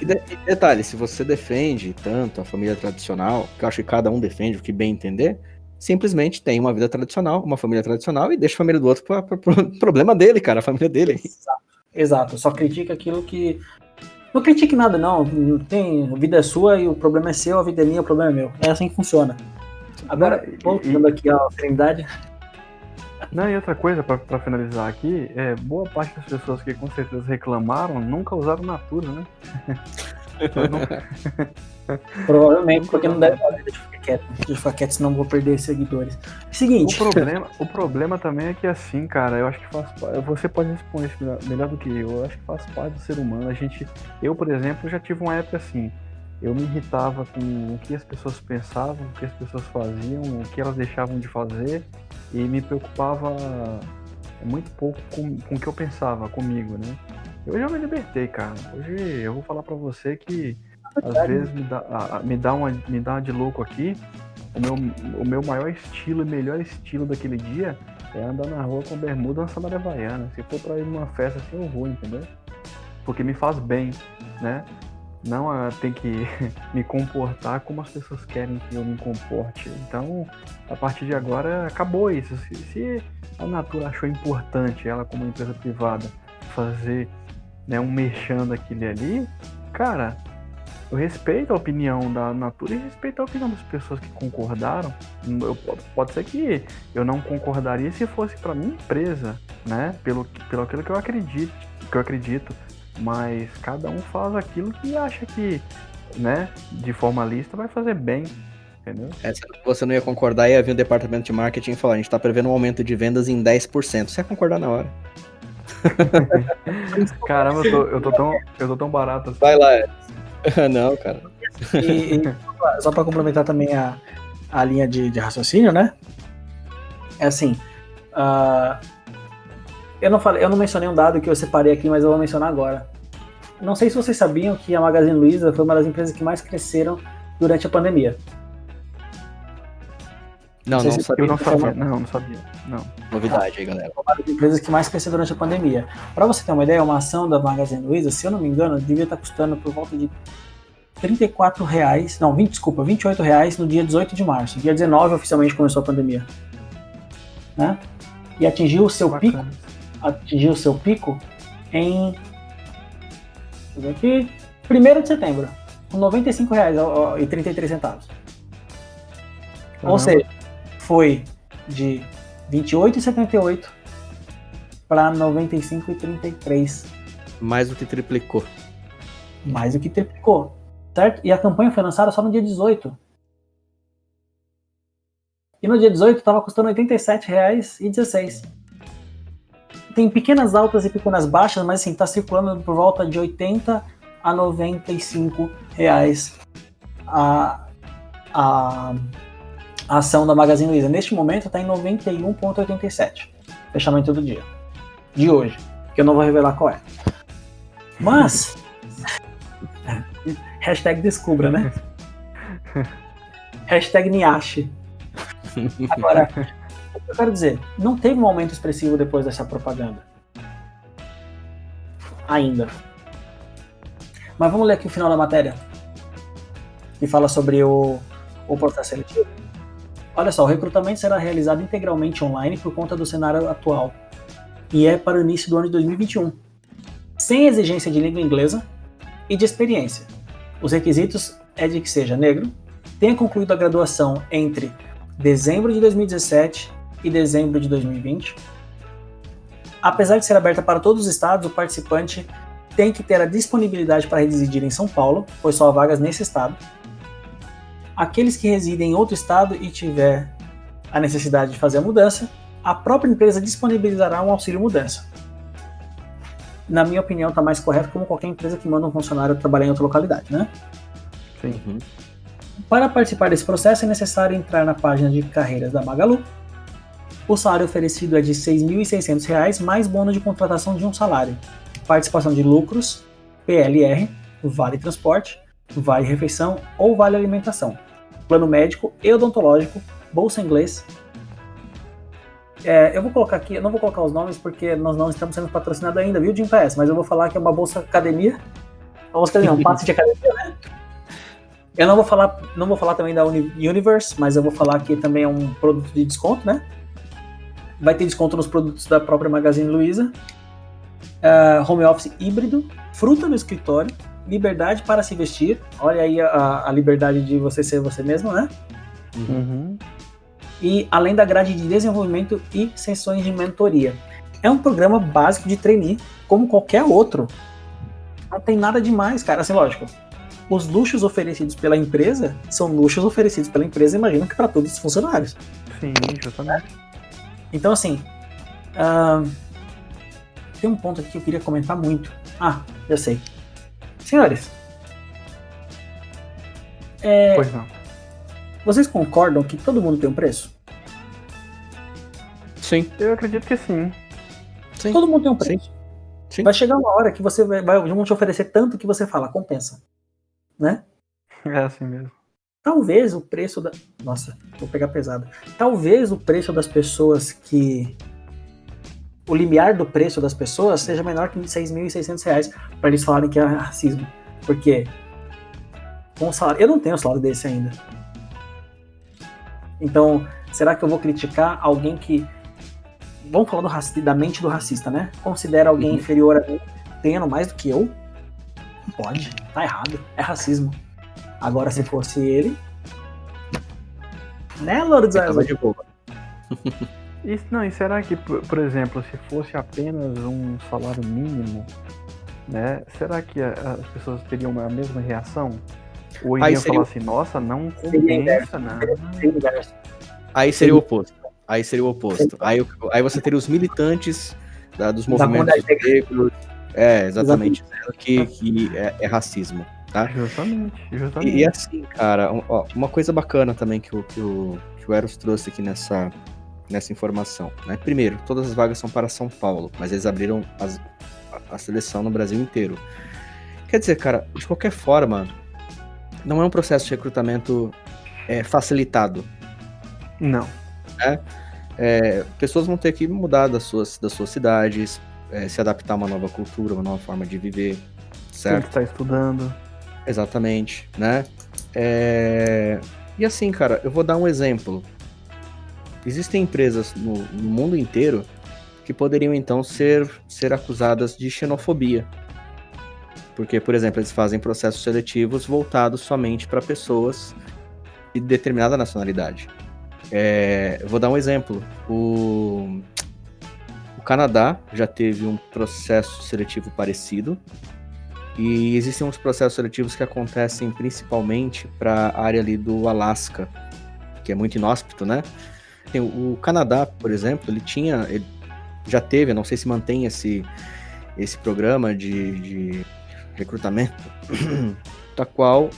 E detalhe, se você defende tanto a família tradicional, que eu acho que cada um defende o que bem entender, simplesmente tem uma vida tradicional, uma família tradicional e deixa a família do outro para problema dele, cara, a família dele. Exato. Só critica aquilo que... Não critique nada, não. A vida é sua e o problema é seu, a vida é minha, o problema é meu. É assim que funciona. Agora, voltando aqui à serenidade... Não, e outra coisa, pra finalizar aqui, boa parte das pessoas que com certeza reclamaram nunca usaram Natura, né? Provavelmente, porque não deve fazer. Deixa eu ficar quieto, senão vou perder seguidores. Seguinte. O problema também é que assim, cara, eu acho que você pode responder isso melhor do que eu acho que faz parte do ser humano. Eu, por exemplo, já tive uma época assim, eu me irritava com o que as pessoas pensavam, o que as pessoas faziam, o que elas deixavam de fazer, e me preocupava muito pouco com o que eu pensava comigo, né? Eu já me libertei, cara. Hoje eu vou falar pra você que às vezes me dá uma de louco aqui. O meu maior estilo e melhor estilo daquele dia é andar na rua com bermuda e uma sandália havaiana. Se for pra ir numa festa assim, eu vou, entendeu? Porque me faz bem, né? Não tem que me comportar como as pessoas querem que eu me comporte. Então, a partir de agora, acabou isso. Se a Natura achou importante, ela como uma empresa privada, fazer, né, um merchan daquele ali, cara, eu respeito a opinião da Natura e respeito a opinião das pessoas que concordaram. Pode ser que eu não concordaria se fosse para minha empresa, né? Pelo aquilo que eu acredito. Mas cada um faz aquilo que acha que, né, de forma lista vai fazer bem, entendeu? Se você não ia concordar, ia vir o departamento de marketing e falar, a gente tá prevendo um aumento de vendas em 10%. Você ia concordar na hora. Caramba, eu tô tão barato assim. Vai lá. Não, cara. E só para complementar também a linha de raciocínio, né? É assim, eu não mencionei um dado que eu separei aqui, mas eu vou mencionar agora. Não sei se vocês sabiam que a Magazine Luiza foi uma das empresas que mais cresceram durante a pandemia. Não sabia. Não sabia. Não. Novidade aí, galera. Foi uma das empresas que mais cresceu durante a pandemia. Para você ter uma ideia, uma ação da Magazine Luiza, se eu não me engano, devia estar custando por volta de R$28 no dia 18 de março. Dia 19 oficialmente começou a pandemia. Né? E atingiu o seu pico em 1º de setembro, com R$95,33. Ou seja, foi de R$28,78 para R$95,33. Mais do que triplicou. Certo? E a campanha foi lançada só no dia 18. E no dia 18 estava custando R$87,16. Tem pequenas altas e pequenas baixas, mas assim, está circulando por volta de R$80 a R$95 a ação da Magazine Luiza. Neste momento está em 91,87. Fechamento do dia. De hoje. Que eu não vou revelar qual é. Mas... hashtag descubra, né? Hashtag Niache. Agora, o que eu quero dizer, não teve um aumento expressivo depois dessa propaganda. Ainda. Mas vamos ler aqui o final da matéria, que fala sobre o processo seletivo. Olha só, o recrutamento será realizado integralmente online por conta do cenário atual e é para o início do ano de 2021, sem exigência de língua inglesa e de experiência. Os requisitos é de que seja negro, tenha concluído a graduação entre dezembro de 2017 e dezembro de 2020. Apesar de ser aberta para todos os estados, o participante tem que ter a disponibilidade para residir em São Paulo, pois só há vagas nesse estado. Aqueles que residem em outro estado e tiver a necessidade de fazer a mudança, a própria empresa disponibilizará um auxílio mudança. Na minha opinião, está mais correto como qualquer empresa que manda um funcionário trabalhar em outra localidade, né? Sim. Uhum. Para participar desse processo é necessário entrar na página de carreiras da Magalu. O salário oferecido é de R$ 6.600 mais bônus de contratação de um salário, participação de lucros, PLR, vale transporte, vale refeição ou vale alimentação, plano médico e odontológico, bolsa inglês. Eu vou colocar aqui, eu não vou colocar os nomes porque nós não estamos sendo patrocinados ainda, viu, Gympass? Mas eu vou falar que é uma bolsa academia, um passe de academia, né? Eu não vou falar também da Universe, mas eu vou falar que também é um produto de desconto, né? Vai ter desconto nos produtos da própria Magazine Luiza. Home office híbrido, fruta no escritório, liberdade para se vestir. Olha aí a liberdade de você ser você mesmo, né? Uhum. E além da grade de desenvolvimento e sessões de mentoria. É um programa básico de trainee, como qualquer outro. Não tem nada demais, cara. Assim, lógico, os luxos oferecidos pela empresa são luxos oferecidos pela empresa, imagino que para todos os funcionários. Sim, justamente. Então, assim, tem um ponto aqui que eu queria comentar muito. Já sei. Senhores, Pois não. vocês concordam que todo mundo tem um preço? Sim. Eu acredito que sim. Sim. Todo mundo tem um preço. Sim. Vai chegar uma hora que você vão te oferecer tanto que você fala, compensa. Né? É assim mesmo. Talvez o preço da... Nossa, vou pegar pesado. Talvez o preço das pessoas que... O limiar do preço das pessoas seja menor que R$ 6.600 para eles falarem que é racismo. Porque com o salário... Eu não tenho um salário desse ainda. Então, será que eu vou criticar alguém que... Vamos falar da mente do racista, né? Considera alguém inferior a mim, tendo mais do que eu? Não pode. Tá errado. É racismo. Agora, se fosse ele... Né, Lourdes? De boa. E será que, por exemplo, se fosse apenas um salário mínimo, né? Será que as pessoas teriam a mesma reação? Ou iriam falar assim, nossa, não compensa, não. Aí seria o oposto. Aí você teria os militantes dos movimentos negros. Exatamente. Que é racismo. Tá? Justamente. E assim, cara, uma coisa bacana também que o Eros trouxe aqui nessa informação, né? Primeiro, todas as vagas são para São Paulo, mas eles abriram a seleção no Brasil inteiro. Quer dizer, cara, de qualquer forma, não é um processo de recrutamento facilitado. Não. Né? Pessoas vão ter que mudar das suas cidades, se adaptar a uma nova cultura, uma nova forma de viver, certo? Tem que estar estudando. Exatamente, né? E assim, cara, eu vou dar um exemplo. Existem empresas no mundo inteiro que poderiam, então, ser acusadas de xenofobia. Porque, por exemplo, eles fazem processos seletivos voltados somente para pessoas de determinada nacionalidade. Eu vou dar um exemplo. O Canadá já teve um processo seletivo parecido. E existem uns processos seletivos que acontecem principalmente para a área ali do Alasca, que é muito inóspito, né? O Canadá, por exemplo, ele já teve, não sei se mantém esse programa de recrutamento, da qual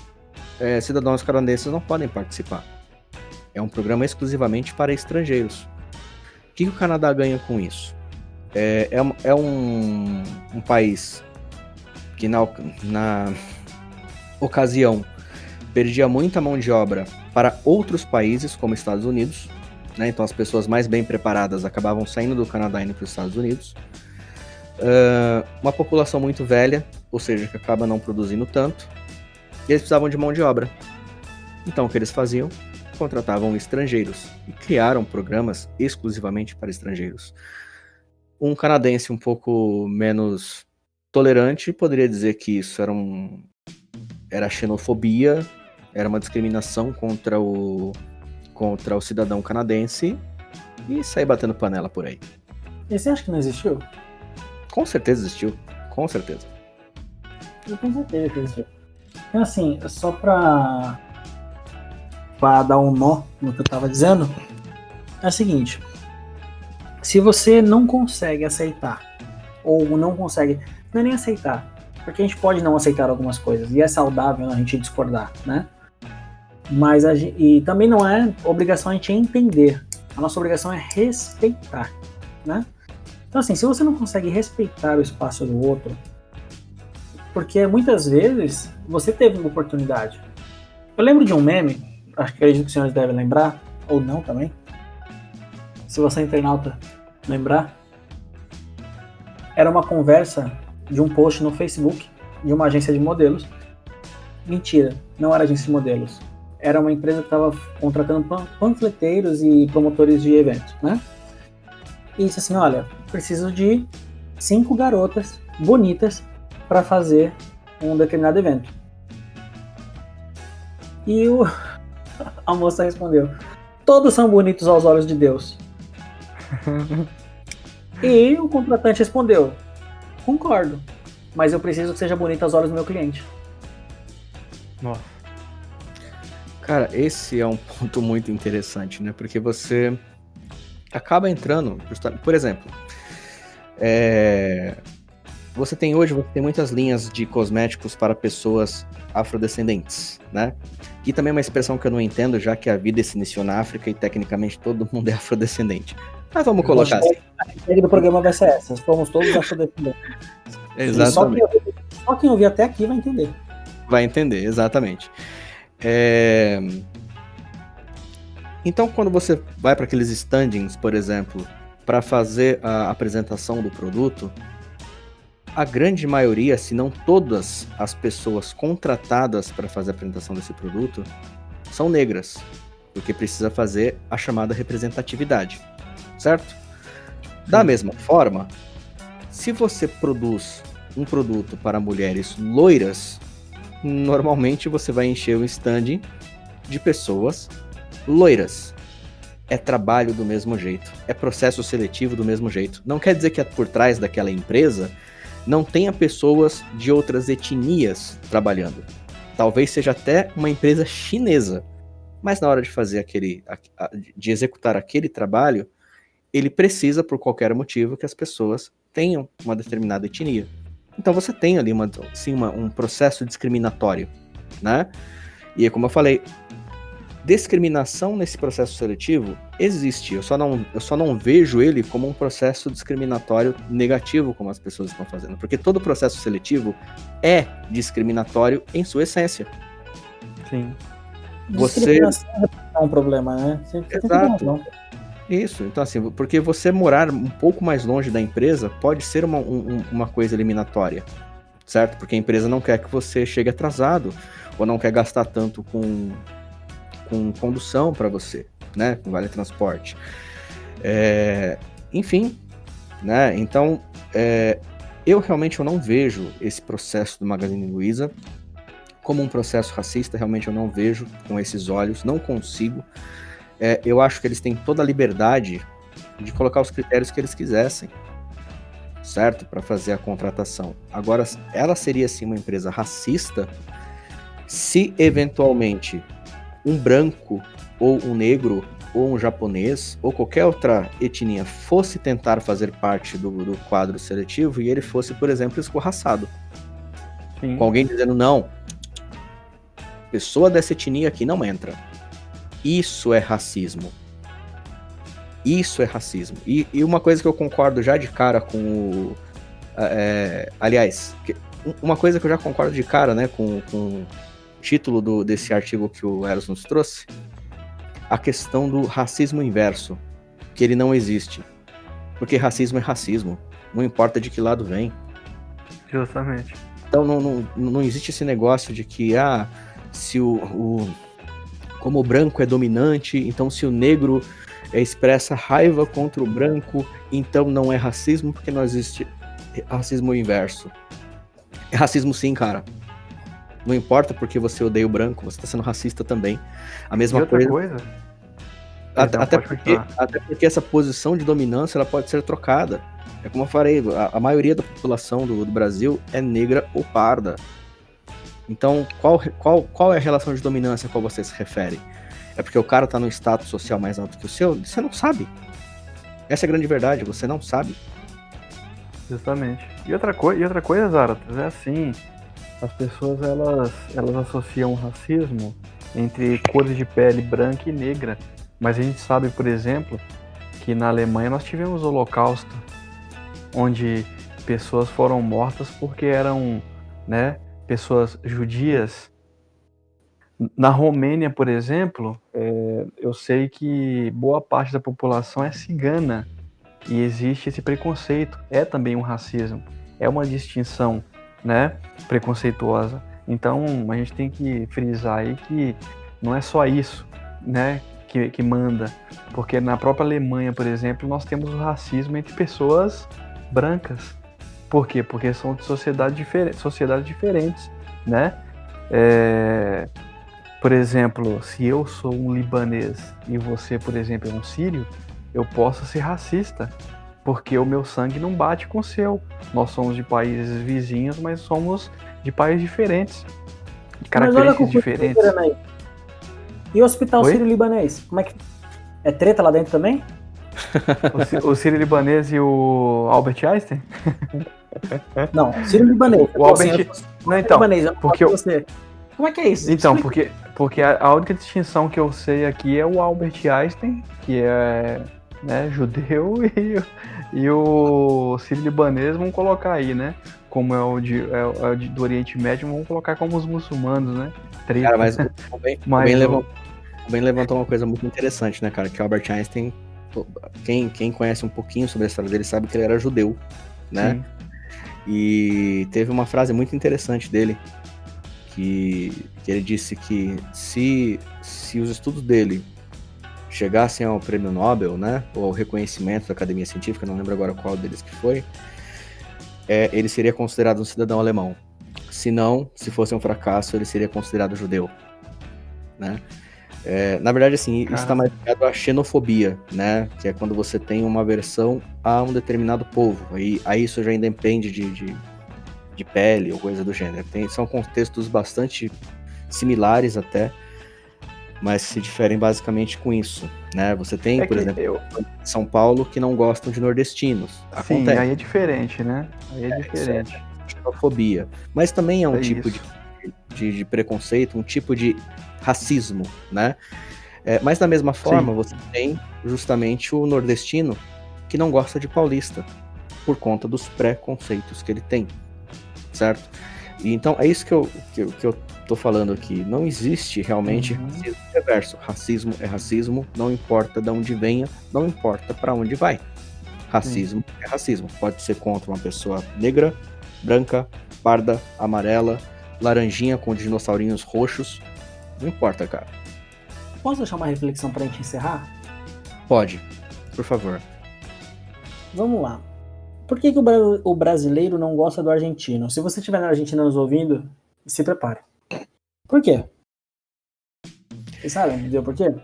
cidadãos canadenses não podem participar. É um programa exclusivamente para estrangeiros. O que o Canadá ganha com isso? É um país que na ocasião perdia muita mão de obra para outros países, como Estados Unidos, né? Então as pessoas mais bem preparadas acabavam saindo do Canadá e indo para os Estados Unidos. Uma população muito velha, ou seja, que acaba não produzindo tanto, e eles precisavam de mão de obra. Então o que eles faziam? Contratavam estrangeiros e criaram programas exclusivamente para estrangeiros. Um canadense um pouco menos tolerante poderia dizer que isso era xenofobia, era uma discriminação contra o cidadão canadense e sair batendo panela por aí. E você acha que não existiu? Com certeza existiu, com certeza. Eu tenho certeza que existiu. Então, assim, só pra dar um nó no que eu tava dizendo, é o seguinte: se você não consegue aceitar, ou não consegue, não é nem aceitar, porque a gente pode não aceitar algumas coisas, e é saudável a gente discordar, né? Mas e também não é obrigação a gente entender, a nossa obrigação é respeitar, né? Então assim, se você não consegue respeitar o espaço do outro, porque muitas vezes você teve uma oportunidade. Eu lembro de um meme, acho que acredito que os senhores devem lembrar, ou não também, se você é internauta lembrar, era uma conversa de um post no Facebook de uma agência de modelos. Mentira, não era agência de modelos. Era uma empresa que estava contratando panfleteiros e promotores de eventos, né? E disse assim, olha, preciso de 5 garotas bonitas para fazer um determinado evento. E a moça respondeu, todos são bonitos aos olhos de Deus. E o contratante respondeu, concordo, mas eu preciso que seja bonito aos olhos do meu cliente. Nossa. Cara, esse é um ponto muito interessante, né? Porque você acaba entrando, por exemplo, você tem muitas linhas de cosméticos para pessoas afrodescendentes, né? Que também é uma expressão que eu não entendo, já que a vida se iniciou na África e tecnicamente todo mundo é afrodescendente. Mas vamos colocar assim. A regra do programa vai ser essa, somos todos afrodescendentes. Exatamente. Só quem ouvir até aqui vai entender. Vai entender, exatamente. Então, quando você vai para aqueles standings, por exemplo, para fazer a apresentação do produto, a grande maioria, se não todas as pessoas contratadas para fazer a apresentação desse produto são negras, porque precisa fazer a chamada representatividade, certo? Da mesma forma, se você produz um produto para mulheres loiras, normalmente você vai encher o standing de pessoas loiras. É trabalho do mesmo jeito, é processo seletivo do mesmo jeito. Não quer dizer que por trás daquela empresa não tenha pessoas de outras etnias trabalhando. Talvez seja até uma empresa chinesa, mas na hora de fazer de executar aquele trabalho, ele precisa, por qualquer motivo, que as pessoas tenham uma determinada etnia. Então você tem ali um processo discriminatório, né? E como eu falei, discriminação nesse processo seletivo existe. Eu só não vejo ele como um processo discriminatório negativo, como as pessoas estão fazendo. Porque todo processo seletivo é discriminatório em sua essência. Sim. Discriminação é um problema, né? Exato. Isso, então assim, porque você morar um pouco mais longe da empresa pode ser uma coisa eliminatória, certo? Porque a empresa não quer que você chegue atrasado, ou não quer gastar tanto com condução para você, né? Com vale transporte. Enfim, né? Então, eu realmente não vejo esse processo do Magazine Luiza como um processo racista, realmente eu não vejo com esses olhos, não consigo. Eu acho que eles têm toda a liberdade de colocar os critérios que eles quisessem, certo? Para fazer a contratação. Agora, ela seria sim uma empresa racista se eventualmente um branco, ou um negro, ou um japonês, ou qualquer outra etnia fosse tentar fazer parte do quadro seletivo e ele fosse, por exemplo, escorraçado. Sim. Com alguém dizendo, não, pessoa dessa etnia aqui não entra. Isso é racismo. Isso é racismo. E uma coisa que eu concordo já de cara com o... aliás, uma coisa que eu já concordo de cara, né, com título desse artigo que o Eros nos trouxe, a questão do racismo inverso, que ele não existe. Porque racismo é racismo, não importa de que lado vem. Justamente. Então não existe esse negócio de que, se como o branco é dominante, então se o negro expressa raiva contra o branco, então não é racismo, porque não existe racismo inverso. É racismo sim, cara. Não importa porque você odeia o branco, você tá sendo racista também. A mesma E outra coisa. coisa. Até porque essa posição de dominância ela pode ser trocada. É como eu falei, a maioria da população do Brasil é negra ou parda. Então, qual é a relação de dominância a qual você se refere? É porque o cara tá num status social mais alto que o seu? Você não sabe. Essa é a grande verdade, você não sabe. Justamente. E outra coisa, Zaratas, é assim, as pessoas elas associam o racismo entre cores de pele branca e negra. Mas a gente sabe, por exemplo, que na Alemanha nós tivemos o Holocausto, onde pessoas foram mortas porque eram, né, pessoas judias. Na Romênia, por exemplo, eu sei que boa parte da população é cigana e existe esse preconceito. É também um racismo, é uma distinção, né, preconceituosa. Então a gente tem que frisar aí que não é só isso, né, que manda, porque na própria Alemanha, por exemplo, nós temos o racismo entre pessoas brancas. Por quê? Porque são de sociedades diferentes, né? Por exemplo, se eu sou um libanês e você, por exemplo, é um sírio, eu posso ser racista, porque o meu sangue não bate com o seu. Nós somos de países vizinhos, mas somos de países diferentes, de características diferentes. E o hospital sírio-libanês? Como é que... É treta lá dentro também? O sírio-libanês e o Albert Einstein? Não, sírio-libanês. O Albert... Não, então, porque você... Como é que é isso? Então, porque a única distinção que eu sei aqui é o Albert Einstein, que é, né, judeu, e o sírio-libanês, vamos colocar aí, né? Como é o do Oriente Médio, vamos colocar como os muçulmanos, né? Cara, mas o Ben levantou uma coisa muito interessante, né, cara? Que o Albert Einstein, quem conhece um pouquinho sobre a história dele sabe que ele era judeu, né? Sim. E teve uma frase muito interessante dele, que ele disse que se os estudos dele chegassem ao prêmio Nobel, né, ou ao reconhecimento da Academia Científica, não lembro agora qual deles que foi, ele seria considerado um cidadão alemão. Se não, se fosse um fracasso, ele seria considerado judeu, né? Na verdade, assim, isso está mais ligado à xenofobia, né? Que é quando você tem uma aversão a um determinado povo. Aí isso já independe de pele ou coisa do gênero. São contextos bastante similares até, mas se diferem basicamente com isso, né? Você tem, por exemplo, São Paulo que não gostam de nordestinos. Sim, acontece. Aí é diferente, né? Aí é diferente. Xenofobia. Mas também é um tipo de preconceito, um tipo de racismo, né? Mas da mesma forma, você tem justamente o nordestino que não gosta de paulista por conta dos preconceitos que ele tem, certo? E então é isso que eu tô falando aqui. Não existe realmente racismo reverso. Racismo é racismo, não importa de onde venha, não importa para onde vai. Racismo é racismo. Pode ser contra uma pessoa negra, branca, parda, amarela, laranjinha com dinossaurinhos roxos. Não importa, cara. Posso deixar uma reflexão pra gente encerrar? Pode, por favor. Vamos lá. Por que o brasileiro não gosta do argentino? Se você estiver na Argentina nos ouvindo, se prepare. Por quê? Você sabe me dizer por quê?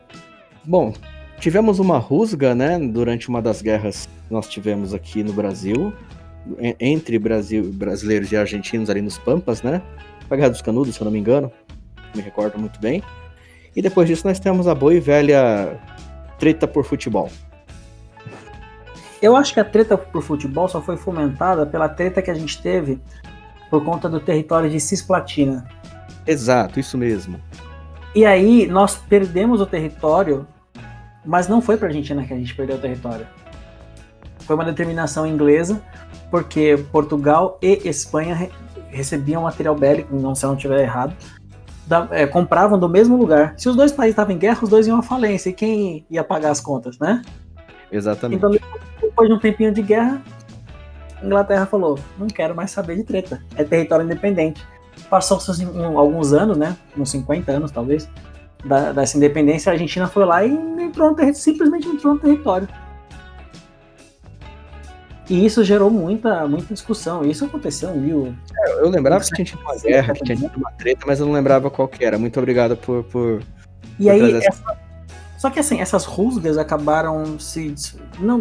Bom, tivemos uma rusga, né, durante uma das guerras que nós tivemos aqui no Brasil, entre brasileiros e argentinos ali nos Pampas, né? A Guerra dos Canudos, se eu não me engano. Me recordo muito bem. E depois disso nós temos a boa e velha treta por futebol. Eu acho que a treta por futebol só foi fomentada pela treta que a gente teve por conta do território de Cisplatina. Exato, isso mesmo. E aí nós perdemos o território, mas não foi pra Argentina que a gente perdeu o território. Foi uma determinação inglesa, porque Portugal e Espanha recebiam material bélico, se eu não estiver errado, compravam do mesmo lugar. Se os dois países estavam em guerra, os dois iam à falência. E quem ia pagar as contas, né? Exatamente. Então, depois de um tempinho de guerra, a Inglaterra falou, não quero mais saber de treta. É território independente. Passou-se alguns anos, né? Uns 50 anos, talvez, dessa independência. A Argentina foi lá e simplesmente entrou no território. E isso gerou muita discussão. Isso aconteceu em eu lembrava que tinha tido uma guerra, que tinha tido uma treta, mas eu não lembrava qual que era. Muito obrigado por e aí, só que assim, essas rusgas acabaram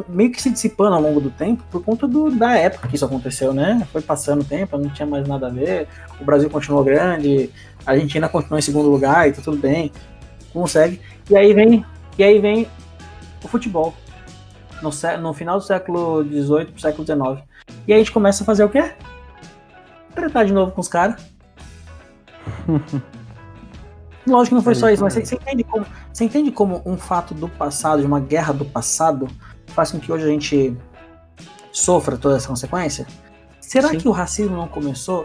meio que se dissipando ao longo do tempo por conta da época que isso aconteceu, né? Foi passando o tempo, não tinha mais nada a ver. O Brasil continuou grande, a Argentina continuou em segundo lugar e tá tudo bem. Consegue. E aí vem o futebol. No final do século XVIII pro século XIX. E aí a gente começa a fazer o quê? Tretar de novo com os caras. Lógico que não foi só isso, mas você entende como um fato do passado, de uma guerra do passado, faz com que hoje a gente sofra toda essa consequência? Será que o racismo não começou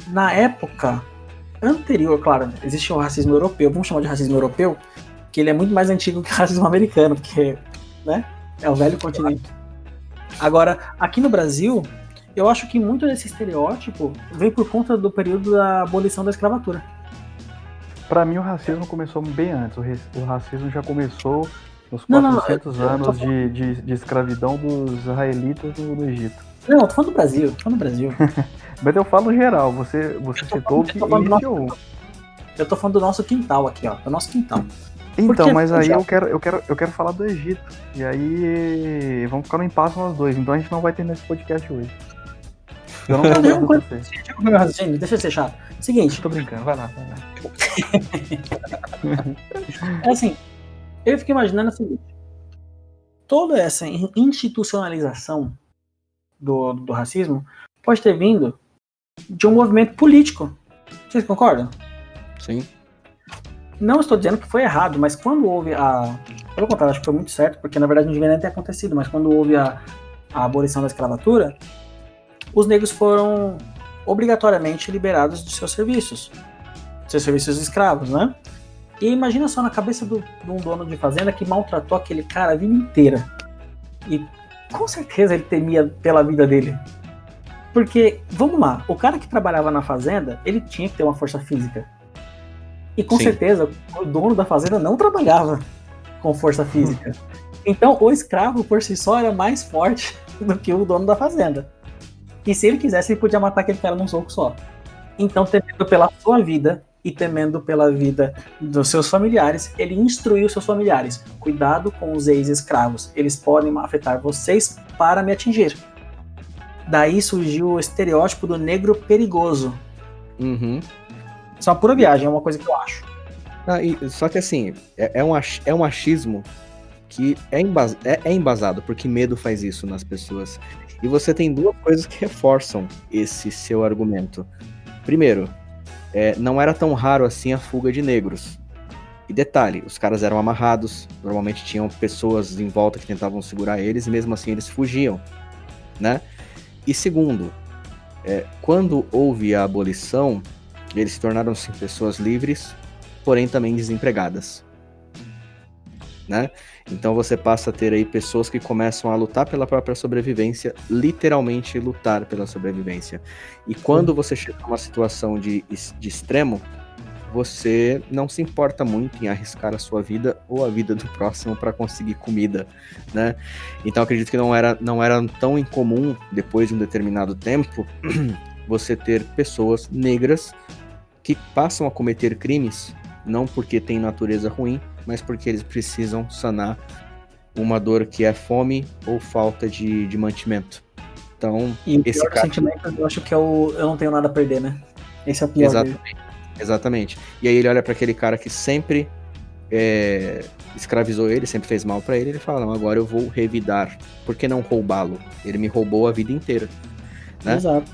na época anterior? Claro, existe o racismo europeu, vamos chamar de racismo europeu, que ele é muito mais antigo que o racismo americano, porque, né, é o velho continente. Agora, aqui no Brasil, eu acho que muito desse estereótipo veio por conta do período da abolição da escravatura. Pra mim, o racismo começou bem antes. O racismo já começou nos 400 anos de escravidão dos israelitas no Egito. Não, eu tô falando do Brasil. Mas eu falo geral, você citou que iniciou. Eu tô falando do nosso quintal aqui, ó. Do nosso quintal. Então, mas aí eu quero falar do Egito. E aí vamos ficar no impasse nós dois. Então a gente não vai ter nesse podcast hoje. Eu não quero com você. Deixa eu ser chato. Seguinte. Tô brincando, vai lá. É assim, eu fico imaginando o seguinte. Toda essa institucionalização do racismo pode ter vindo de um movimento político. Vocês concordam? Sim. Não estou dizendo que foi errado, mas quando houve pelo contrário, acho que foi muito certo, porque na verdade não devia nem ter acontecido, mas quando houve a abolição da escravatura, os negros foram obrigatoriamente liberados dos seus serviços escravos, né? E imagina só na cabeça de um dono de fazenda que maltratou aquele cara a vida inteira. E com certeza ele temia pela vida dele. Porque, vamos lá, o cara que trabalhava na fazenda, ele tinha que ter uma força física. E com certeza o dono da fazenda não trabalhava com força física. Então o escravo por si só era mais forte do que o dono da fazenda. E se ele quisesse, ele podia matar aquele cara num soco só. Então, temendo pela sua vida e temendo pela vida dos seus familiares, ele instruiu seus familiares. Cuidado com os ex-escravos. Eles podem afetar vocês para me atingir. Daí surgiu o estereótipo do negro perigoso. Uhum. Isso é uma pura viagem, é uma coisa que eu acho. Só que assim, é um achismo que é embasado, porque medo faz isso nas pessoas. E você tem duas coisas que reforçam esse seu argumento. Primeiro, não era tão raro assim a fuga de negros. E detalhe, os caras eram amarrados, normalmente tinham pessoas em volta que tentavam segurar eles, e mesmo assim eles fugiam, né? E segundo, quando houve a abolição, eles se tornaram-se pessoas livres, porém também desempregadas, né? Então você passa a ter aí pessoas que começam a lutar pela própria sobrevivência, literalmente lutar pela sobrevivência. E quando você chega numa situação de extremo, você não se importa muito em arriscar a sua vida ou a vida do próximo para conseguir comida, né? Então acredito que não era tão incomum, depois de um determinado tempo, você ter pessoas negras que passam a cometer crimes, não porque tem natureza ruim, mas porque eles precisam sanar uma dor que é fome ou falta de mantimento. Então, e o pior sentimento, eu acho que eu não tenho nada a perder, né? Esse é o pior. Exatamente. E aí ele olha para aquele cara que sempre escravizou ele, sempre fez mal para ele, ele fala, não, agora eu vou revidar. Por que não roubá-lo? Ele me roubou a vida inteira. Né? Exato.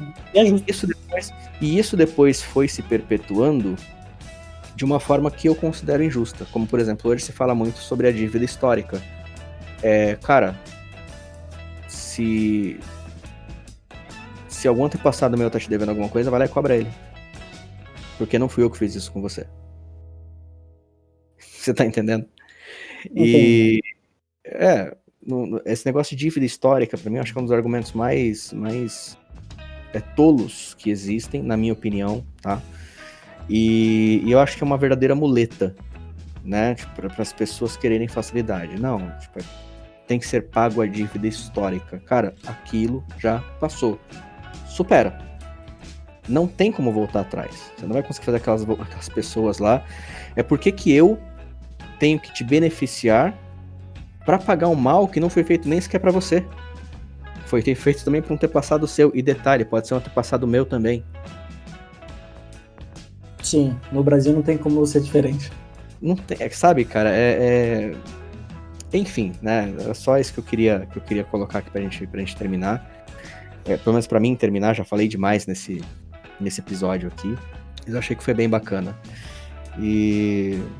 E isso depois foi se perpetuando de uma forma que eu considero injusta. Como, por exemplo, hoje se fala muito sobre a dívida histórica. Cara, se algum antepassado meu tá te devendo alguma coisa, vai lá e cobra ele. Porque não fui eu que fiz isso com você. Você tá entendendo? E esse negócio de dívida histórica, pra mim, eu acho que é um dos argumentos mais tolos que existem, na minha opinião, tá? E eu acho que é uma verdadeira muleta, né? Tipo, para as pessoas quererem facilidade. Não, tipo, tem que ser pago a dívida histórica. Cara, aquilo já passou. Supera. Não tem como voltar atrás. Você não vai conseguir fazer aquelas pessoas lá. É porque que eu tenho que te beneficiar para pagar um mal que não foi feito nem sequer para você. Foi feito também por um antepassado seu. E detalhe, pode ser um antepassado meu também. Sim, no Brasil não tem como ser diferente. Não tem, sabe, cara, enfim, né? É só isso que eu queria colocar aqui pra gente terminar. Pelo menos pra mim terminar, já falei demais nesse episódio aqui. Mas eu achei que foi bem bacana.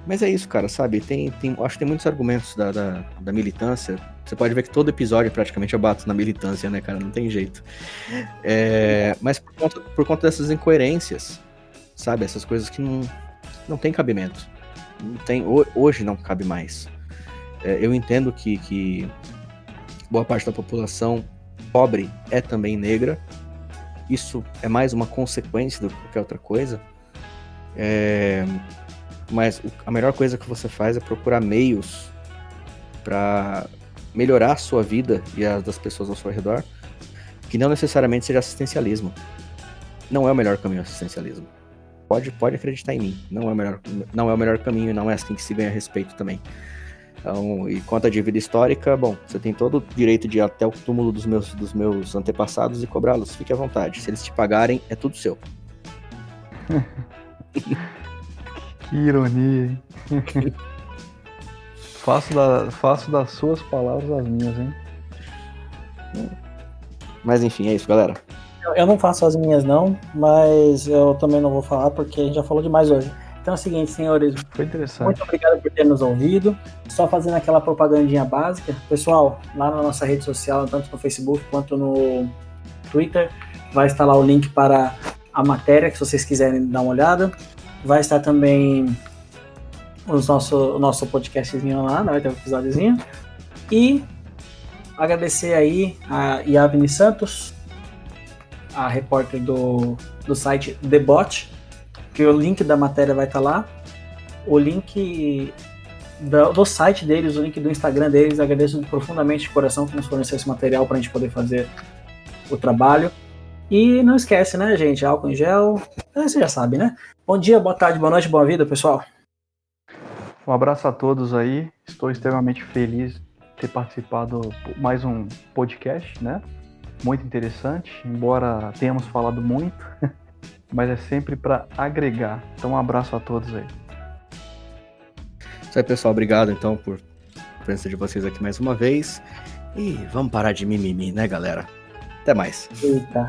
Mas é isso, cara, sabe? Acho que tem muitos argumentos da militância. Você pode ver que todo episódio praticamente eu bato na militância, né, cara? Não tem jeito. Mas por conta dessas incoerências, sabe? Essas coisas que não tem cabimento. Hoje não cabe mais. Eu entendo que boa parte da população pobre é também negra. Isso é mais uma consequência do que qualquer outra coisa. Mas a melhor coisa que você faz é procurar meios para melhorar a sua vida e a das pessoas ao seu redor, que não necessariamente seja assistencialismo. Não é o melhor caminho assistencialismo. Pode acreditar em mim. Não é o melhor caminho e não é assim que se ganha respeito também. Então, e quanto à dívida histórica, bom, você tem todo o direito de ir até o túmulo dos meus antepassados e cobrá-los. Fique à vontade. Se eles te pagarem, é tudo seu. Que ironia, hein? Faço das suas palavras as minhas, hein? Mas enfim, é isso, galera. Eu não faço as minhas não, mas eu também não vou falar porque a gente já falou demais hoje. Então é o seguinte, senhores, foi interessante. Muito obrigado por ter nos ouvido. Só fazendo aquela propagandinha básica. Pessoal, lá na nossa rede social, tanto no Facebook quanto no Twitter, vai estar lá o link para a matéria, que se vocês quiserem dar uma olhada. Vai estar também o nosso podcastzinho lá, né? Vai ter um episódiozinho. E agradecer aí a Yavne Santos, a repórter do site The Bot, que o link da matéria vai estar lá. O link do site deles, o link do Instagram deles. Agradeço profundamente de coração que nos forneceu esse material para a gente poder fazer o trabalho. E não esquece, né, gente? Álcool em gel. Você já sabe, né? Bom dia, boa tarde, boa noite, boa vida, pessoal. Um abraço a todos aí. Estou extremamente feliz de ter participado de mais um podcast, né? Muito interessante, embora tenhamos falado muito, mas é sempre para agregar. Então, um abraço a todos aí. Isso aí, pessoal. Obrigado, então, por a presença de vocês aqui mais uma vez. E vamos parar de mimimi, né, galera? Até mais. Eita.